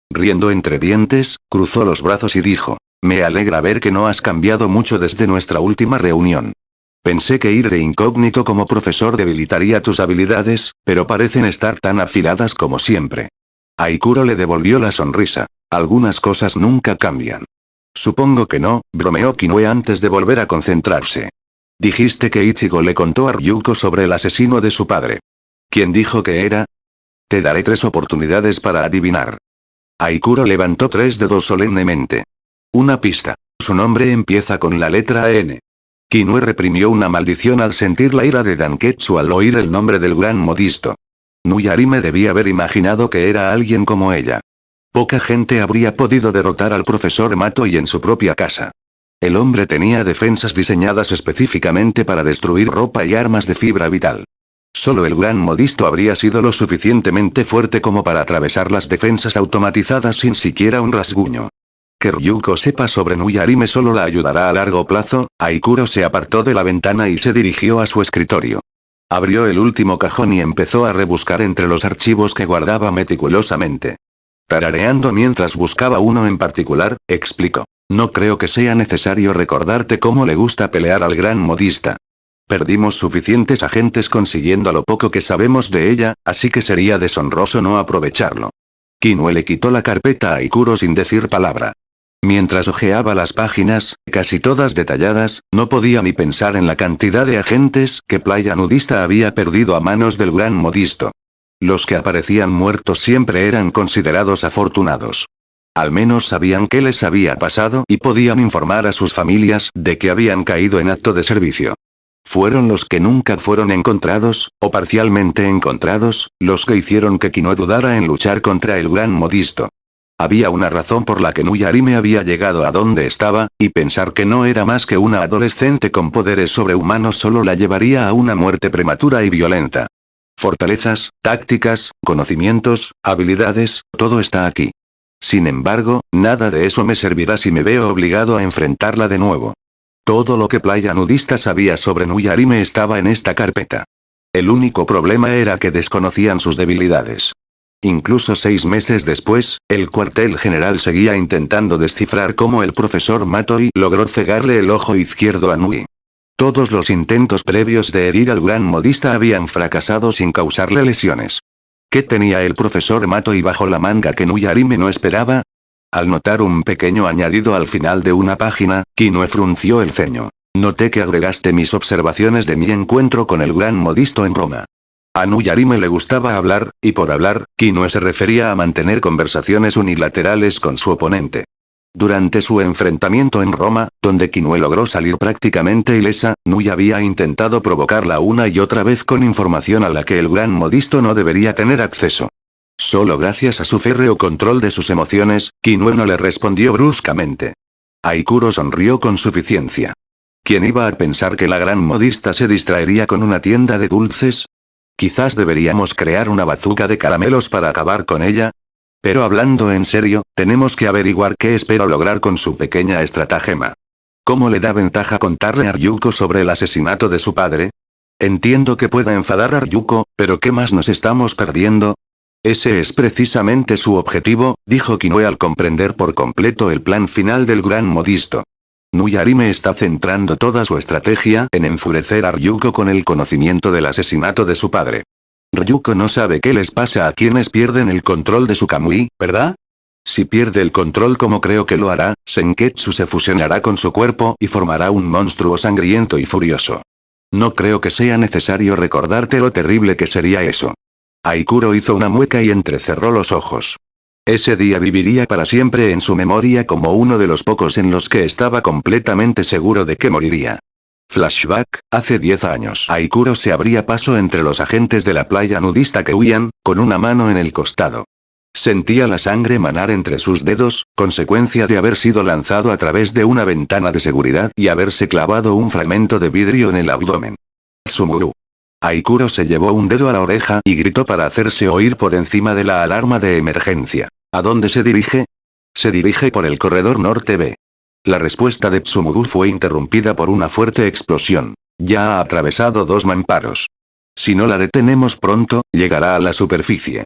Riendo entre dientes, cruzó los brazos y dijo, me alegra ver que no has cambiado mucho desde nuestra última reunión. Pensé que ir de incógnito como profesor debilitaría tus habilidades, pero parecen estar tan afiladas como siempre. Aikuro le devolvió la sonrisa. Algunas cosas nunca cambian. Supongo que no, bromeó Kinue antes de volver a concentrarse. Dijiste que Ichigo le contó a Ryuko sobre el asesino de su padre. ¿Quién dijo que era? Te daré 3 oportunidades para adivinar. Aikuro levantó 3 dedos solemnemente. Una pista. Su nombre empieza con la letra N. Kinue reprimió una maldición al sentir la ira de Danketsu al oír el nombre del gran modisto. Nuyarime debía haber imaginado que era alguien como ella. Poca gente habría podido derrotar al profesor Matoi en su propia casa. El hombre tenía defensas diseñadas específicamente para destruir ropa y armas de fibra vital. Solo el gran modisto habría sido lo suficientemente fuerte como para atravesar las defensas automatizadas sin siquiera un rasguño. Que Ryuko sepa sobre Nuyarime solo la ayudará a largo plazo. Aikuro se apartó de la ventana y se dirigió a su escritorio. Abrió el último cajón y empezó a rebuscar entre los archivos que guardaba meticulosamente. Tarareando mientras buscaba uno en particular, explicó. No creo que sea necesario recordarte cómo le gusta pelear al gran modista. Perdimos suficientes agentes consiguiendo lo poco que sabemos de ella, así que sería deshonroso no aprovecharlo. Kinue le quitó la carpeta a Aikuro sin decir palabra. Mientras hojeaba las páginas, casi todas detalladas, no podía ni pensar en la cantidad de agentes que Playa Nudista había perdido a manos del Gran Modisto. Los que aparecían muertos siempre eran considerados afortunados. Al menos sabían qué les había pasado y podían informar a sus familias de que habían caído en acto de servicio. Fueron los que nunca fueron encontrados, o parcialmente encontrados, los que hicieron que Kinoe dudara en luchar contra el Gran Modisto. Había una razón por la que Nuyarime había llegado a donde estaba, y pensar que no era más que una adolescente con poderes sobrehumanos solo la llevaría a una muerte prematura y violenta. Fortalezas, tácticas, conocimientos, habilidades, todo está aquí. Sin embargo, nada de eso me servirá si me veo obligado a enfrentarla de nuevo. Todo lo que Playa Nudista sabía sobre Nuyarime estaba en esta carpeta. El único problema era que desconocían sus debilidades. Incluso 6 meses después, el cuartel general seguía intentando descifrar cómo el profesor Matoi logró cegarle el ojo izquierdo a Nui. Todos los intentos previos de herir al Gran Modista habían fracasado sin causarle lesiones. ¿Qué tenía el profesor Matoi bajo la manga que Nuyarime no esperaba? Al notar un pequeño añadido al final de una página, Kinoe frunció el ceño. Noté que agregaste mis observaciones de mi encuentro con el Gran Modisto en Roma. A Nuyarime le gustaba hablar, y por hablar, Kinoe se refería a mantener conversaciones unilaterales con su oponente. Durante su enfrentamiento en Roma, donde Kinoe logró salir prácticamente ilesa, Nui había intentado provocarla una y otra vez con información a la que el Gran Modisto no debería tener acceso. Solo gracias a su férreo control de sus emociones, Kinoe no le respondió bruscamente. Aikuro sonrió con suficiencia. ¿Quién iba a pensar que la Gran Modista se distraería con una tienda de dulces? Quizás deberíamos crear una bazooka de caramelos para acabar con ella. Pero hablando en serio, tenemos que averiguar qué espero lograr con su pequeña estratagema. ¿Cómo le da ventaja contarle a Ryuko sobre el asesinato de su padre? Entiendo que pueda enfadar a Ryuko, pero ¿qué más nos estamos perdiendo? Ese es precisamente su objetivo, dijo Kinoe al comprender por completo el plan final del Gran Modisto. Nuyarime está centrando toda su estrategia en enfurecer a Ryuko con el conocimiento del asesinato de su padre. Ryuko no sabe qué les pasa a quienes pierden el control de su Kamui, ¿verdad? Si pierde el control como creo que lo hará, Senketsu se fusionará con su cuerpo y formará un monstruo sangriento y furioso. No creo que sea necesario recordarte lo terrible que sería eso. Aikuro hizo una mueca y entrecerró los ojos. Ese día viviría para siempre en su memoria como uno de los pocos en los que estaba completamente seguro de que moriría. Flashback, hace 10 años. Aikuro se abría paso entre los agentes de la playa nudista que huían, con una mano en el costado. Sentía la sangre manar entre sus dedos, consecuencia de haber sido lanzado a través de una ventana de seguridad y haberse clavado un fragmento de vidrio en el abdomen. Tsumuru. Aikuro se llevó un dedo a la oreja y gritó para hacerse oír por encima de la alarma de emergencia. ¿A dónde se dirige? Se dirige por el corredor norte B. La respuesta de Tsumuru fue interrumpida por una fuerte explosión. Ya ha atravesado 2 mamparos. Si no la detenemos pronto, llegará a la superficie.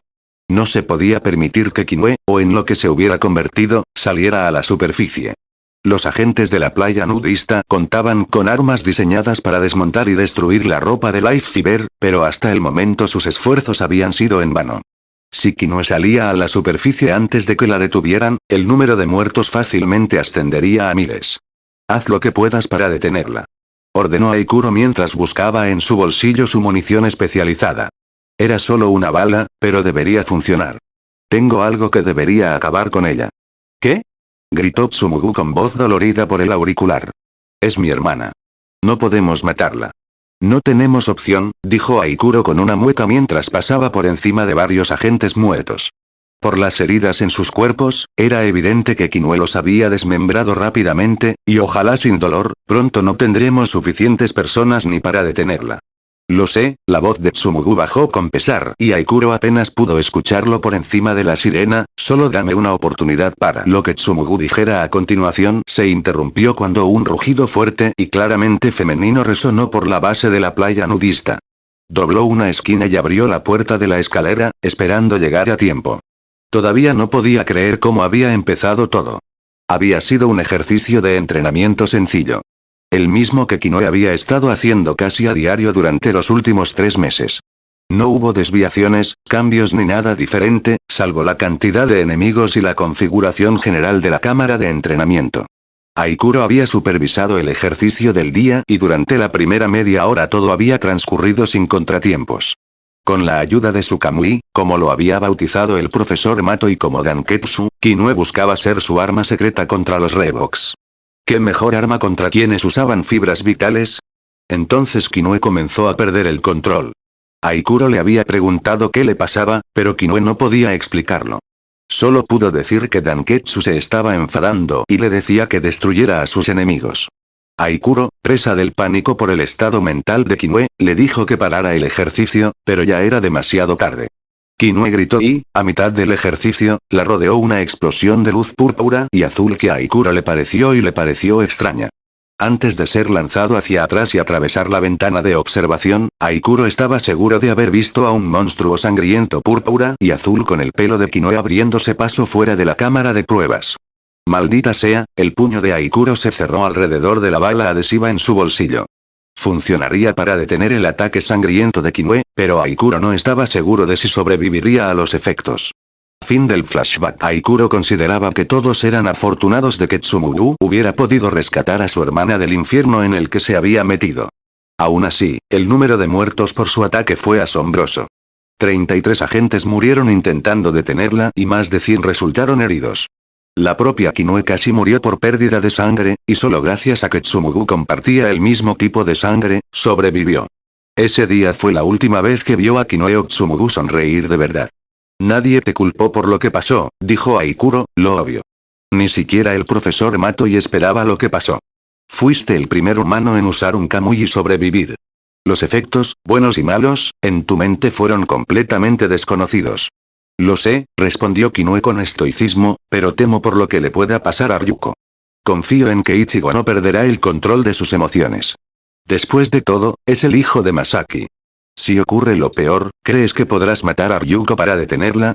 No se podía permitir que Kinoe, o en lo que se hubiera convertido, saliera a la superficie. Los agentes de la playa nudista contaban con armas diseñadas para desmontar y destruir la ropa de Life Fiber, pero hasta el momento sus esfuerzos habían sido en vano. Si Kinoe salía a la superficie antes de que la detuvieran, el número de muertos fácilmente ascendería a miles. Haz lo que puedas para detenerla. Ordenó Aikuro mientras buscaba en su bolsillo su munición especializada. Era solo una bala, pero debería funcionar. Tengo algo que debería acabar con ella. ¿Qué? Gritó Tsumugu con voz dolorida por el auricular. Es mi hermana. No podemos matarla. No tenemos opción, dijo Aikuro con una mueca mientras pasaba por encima de varios agentes muertos. Por las heridas en sus cuerpos, era evidente que Kinoe los había desmembrado rápidamente, y ojalá sin dolor, pronto no tendremos suficientes personas ni para detenerla. Lo sé, la voz de Tsumugu bajó con pesar y Aikuro apenas pudo escucharlo por encima de la sirena, solo dame una oportunidad para. Lo que Tsumugu dijera a continuación se interrumpió cuando un rugido fuerte y claramente femenino resonó por la base de la playa nudista. Dobló una esquina y abrió la puerta de la escalera, esperando llegar a tiempo. Todavía no podía creer cómo había empezado todo. Había sido un ejercicio de entrenamiento sencillo. El mismo que Kinoe había estado haciendo casi a diario durante los últimos 3 meses. No hubo desviaciones, cambios ni nada diferente, salvo la cantidad de enemigos y la configuración general de la cámara de entrenamiento. Aikuro había supervisado el ejercicio del día y durante la primera media hora todo había transcurrido sin contratiempos. Con la ayuda de su Kamui, como lo había bautizado el profesor Mato y como Danketsu, Kinoue buscaba ser su arma secreta contra los Reeboks. ¿Qué mejor arma contra quienes usaban fibras vitales? Entonces Kinoue comenzó a perder el control. Aikuro le había preguntado qué le pasaba, pero Kinoue no podía explicarlo. Solo pudo decir que Danketsu se estaba enfadando y le decía que destruyera a sus enemigos. Aikuro, presa del pánico por el estado mental de Kinoue, le dijo que parara el ejercicio, pero ya era demasiado tarde. Kinoue gritó y, a mitad del ejercicio, la rodeó una explosión de luz púrpura y azul que a Aikuro le pareció extraña. Antes de ser lanzado hacia atrás y atravesar la ventana de observación, Aikuro estaba seguro de haber visto a un monstruo sangriento púrpura y azul con el pelo de Kinoue abriéndose paso fuera de la cámara de pruebas. Maldita sea, el puño de Aikuro se cerró alrededor de la bala adhesiva en su bolsillo. Funcionaría para detener el ataque sangriento de Kinoue, pero Aikuro no estaba seguro de si sobreviviría a los efectos. Fin del flashback. Aikuro consideraba que todos eran afortunados de que Tsumugu hubiera podido rescatar a su hermana del infierno en el que se había metido. Aún así, el número de muertos por su ataque fue asombroso. 33 agentes murieron intentando detenerla y más de 100 resultaron heridos. La propia Kinoue casi murió por pérdida de sangre, y solo gracias a que Tsumugu compartía el mismo tipo de sangre, sobrevivió. Ese día fue la última vez que vio a Kinoue o Tsumugu sonreír de verdad. Nadie te culpó por lo que pasó, dijo Aikuro, lo obvio. Ni siquiera el profesor Matoi esperaba lo que pasó. Fuiste el primer humano en usar un Kamui y sobrevivir. Los efectos, buenos y malos, en tu mente fueron completamente desconocidos. Lo sé, respondió Kinoue con estoicismo, pero temo por lo que le pueda pasar a Ryuko. Confío en que Ichigo no perderá el control de sus emociones. Después de todo, es el hijo de Masaki. Si ocurre lo peor, ¿crees que podrás matar a Ryuko para detenerla?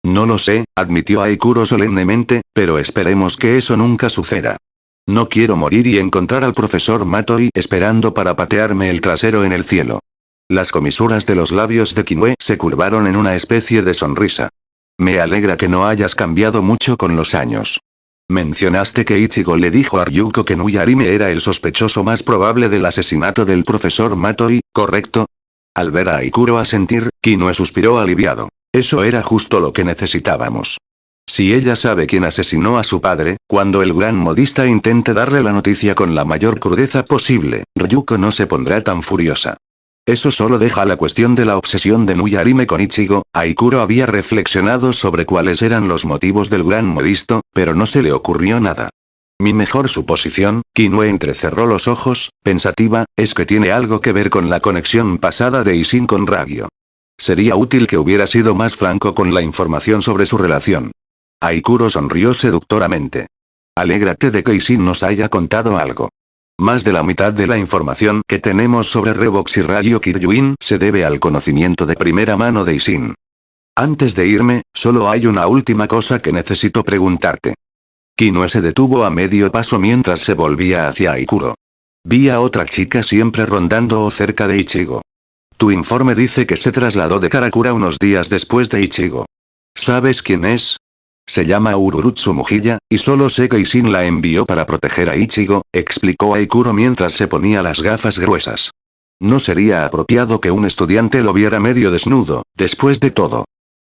No lo sé, admitió Aikuro solemnemente, pero esperemos que eso nunca suceda. No quiero morir y encontrar al profesor Matoi esperando para patearme el trasero en el cielo. Las comisuras de los labios de Kinoue se curvaron en una especie de sonrisa. Me alegra que no hayas cambiado mucho con los años. Mencionaste que Ichigo le dijo a Ryuko que Nuyarime era el sospechoso más probable del asesinato del profesor Matoi, ¿correcto? Al ver a Aikuro asentir, Kinoue suspiró aliviado. Eso era justo lo que necesitábamos. Si ella sabe quién asesinó a su padre, cuando el gran modista intente darle la noticia con la mayor crudeza posible, Ryuko no se pondrá tan furiosa. Eso solo deja la cuestión de la obsesión de Nuyarime con Ichigo. Aikuro había reflexionado sobre cuáles eran los motivos del gran modisto, pero no se le ocurrió nada. Mi mejor suposición, Kinoue entrecerró los ojos, pensativa, es que tiene algo que ver con la conexión pasada de Ishin con Ragyo. Sería útil que hubiera sido más franco con la información sobre su relación. Aikuro sonrió seductoramente. Alégrate de que Ishin nos haya contado algo. Más de la mitad de la información que tenemos sobre Reeboks y Radio Kiryuin se debe al conocimiento de primera mano de Ishin. Antes de irme, solo hay una última cosa que necesito preguntarte. Kinoue se detuvo a medio paso mientras se volvía hacia Aikuro. Vi a otra chica siempre rondando o cerca de Ichigo. Tu informe dice que se trasladó de Karakura unos días después de Ichigo. ¿Sabes quién es? Se llama Ururutsu Mujilla, y solo sé que Ishin la envió para proteger a Ichigo, explicó Aikuro mientras se ponía las gafas gruesas. No sería apropiado que un estudiante lo viera medio desnudo, después de todo.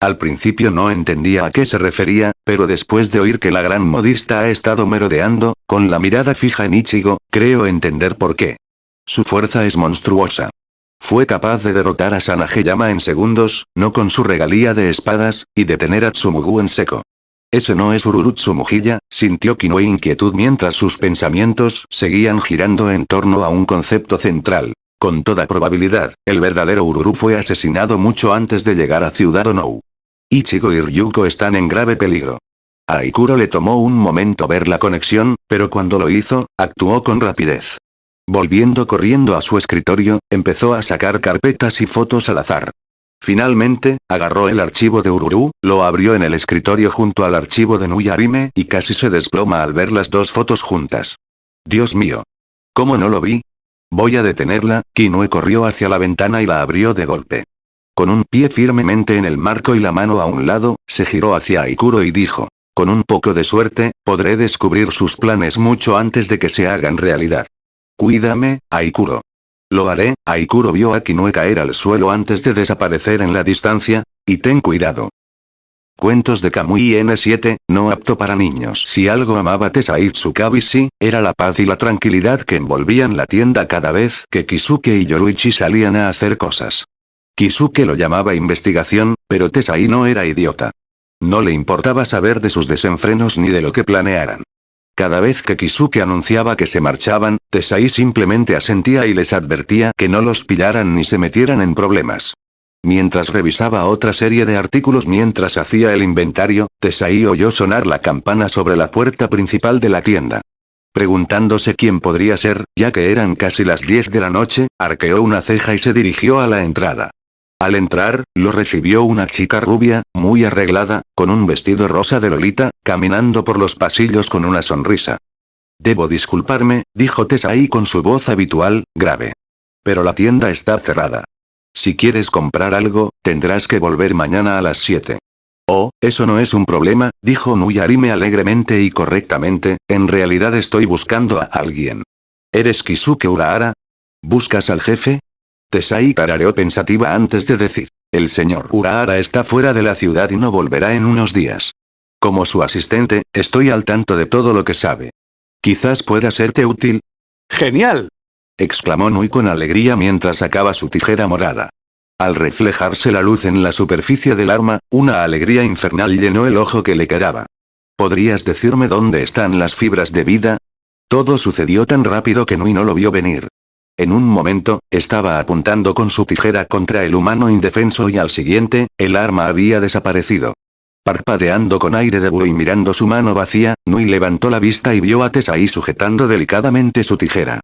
Al principio no entendía a qué se refería, pero después de oír que la gran modista ha estado merodeando, con la mirada fija en Ichigo, creo entender por qué. Su fuerza es monstruosa. Fue capaz de derrotar a Sanageyama en segundos, no con su regalía de espadas, y detener a Tsumugu en seco. Ese no es Ururutsu Mujilla, sintió Kinoue inquietud mientras sus pensamientos seguían girando en torno a un concepto central. Con toda probabilidad, el verdadero Ururu fue asesinado mucho antes de llegar a Ciudad Onou. Ichigo y Ryuko están en grave peligro. A Aikuro le tomó un momento ver la conexión, pero cuando lo hizo, actuó con rapidez. Volviendo corriendo a su escritorio, empezó a sacar carpetas y fotos al azar. Finalmente, agarró el archivo de Ururu, lo abrió en el escritorio junto al archivo de Nuyarime y casi se desploma al ver las dos fotos juntas. Dios mío. ¿Cómo no lo vi? Voy a detenerla. Kinoue corrió hacia la ventana y la abrió de golpe. Con un pie firmemente en el marco y la mano a un lado, se giró hacia Aikuro y dijo: con un poco de suerte, podré descubrir sus planes mucho antes de que se hagan realidad. Cuídame, Aikuro. Lo haré. Aikuro vio a Kinue caer al suelo antes de desaparecer en la distancia, y ten cuidado. Cuentos de Kamui N7, no apto para niños. Si algo amaba Tesai Tsukabishi, era la paz y la tranquilidad que envolvían la tienda cada vez que Kisuke y Yoruichi salían a hacer cosas. Kisuke lo llamaba investigación, pero Tesai no era idiota. No le importaba saber de sus desenfrenos ni de lo que planearan. Cada vez que Kisuke anunciaba que se marchaban, Tesai simplemente asentía y les advertía que no los pillaran ni se metieran en problemas. Mientras revisaba otra serie de artículos mientras hacía el inventario, Tesai oyó sonar la campana sobre la puerta principal de la tienda. Preguntándose quién podría ser, ya que eran casi las 10 de la noche, arqueó una ceja y se dirigió a la entrada. Al entrar, lo recibió una chica rubia, muy arreglada, con un vestido rosa de Lolita, caminando por los pasillos con una sonrisa. Debo disculparme, dijo Tesai con su voz habitual, grave. Pero la tienda está cerrada. Si quieres comprar algo, tendrás que volver mañana a las 7. Oh, eso no es un problema, dijo Nuyarime alegremente y correctamente, en realidad estoy buscando a alguien. ¿Eres Kisuke Urahara? ¿Buscas al jefe? Tesai tarareó pensativa antes de decir: el señor Urahara está fuera de la ciudad y no volverá en unos días. Como su asistente, estoy al tanto de todo lo que sabe. Quizás pueda serte útil. ¡Genial!, exclamó Nui con alegría mientras sacaba su tijera morada. Al reflejarse la luz en la superficie del arma, una alegría infernal llenó el ojo que le quedaba. ¿Podrías decirme dónde están las fibras de vida? Todo sucedió tan rápido que Nui no lo vio venir. En un momento, estaba apuntando con su tijera contra el humano indefenso y al siguiente, el arma había desaparecido. Parpadeando con aire de buey y mirando su mano vacía, Nui levantó la vista y vio a Tesai sujetando delicadamente su tijera.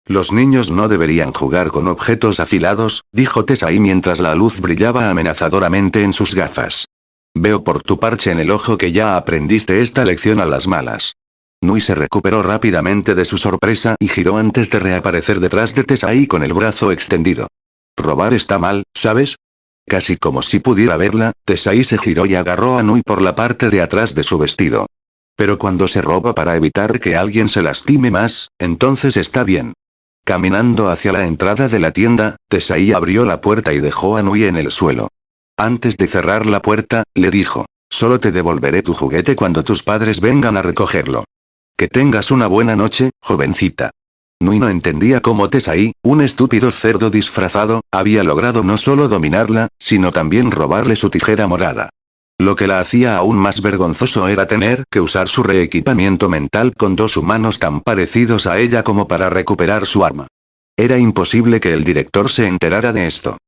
Los niños no deberían jugar con objetos afilados, dijo Tesai mientras la luz brillaba amenazadoramente en sus gafas. Veo por tu parche en el ojo que ya aprendiste esta lección a las malas. Nui se recuperó rápidamente de su sorpresa y giró antes de reaparecer detrás de Tesai con el brazo extendido. Robar está mal, ¿sabes? Casi como si pudiera verla, Tesai se giró y agarró a Nui por la parte de atrás de su vestido. Pero cuando se roba para evitar que alguien se lastime más, entonces está bien. Caminando hacia la entrada de la tienda, Tesai abrió la puerta y dejó a Nui en el suelo. Antes de cerrar la puerta, le dijo: solo te devolveré tu juguete cuando tus padres vengan a recogerlo. Que tengas una buena noche, jovencita. Nui no entendía cómo Tesai, un estúpido cerdo disfrazado, había logrado no solo dominarla, sino también robarle su tijera morada. Lo que la hacía aún más vergonzoso era tener que usar su reequipamiento mental con dos humanos tan parecidos a ella como para recuperar su arma. Era imposible que el director se enterara de esto.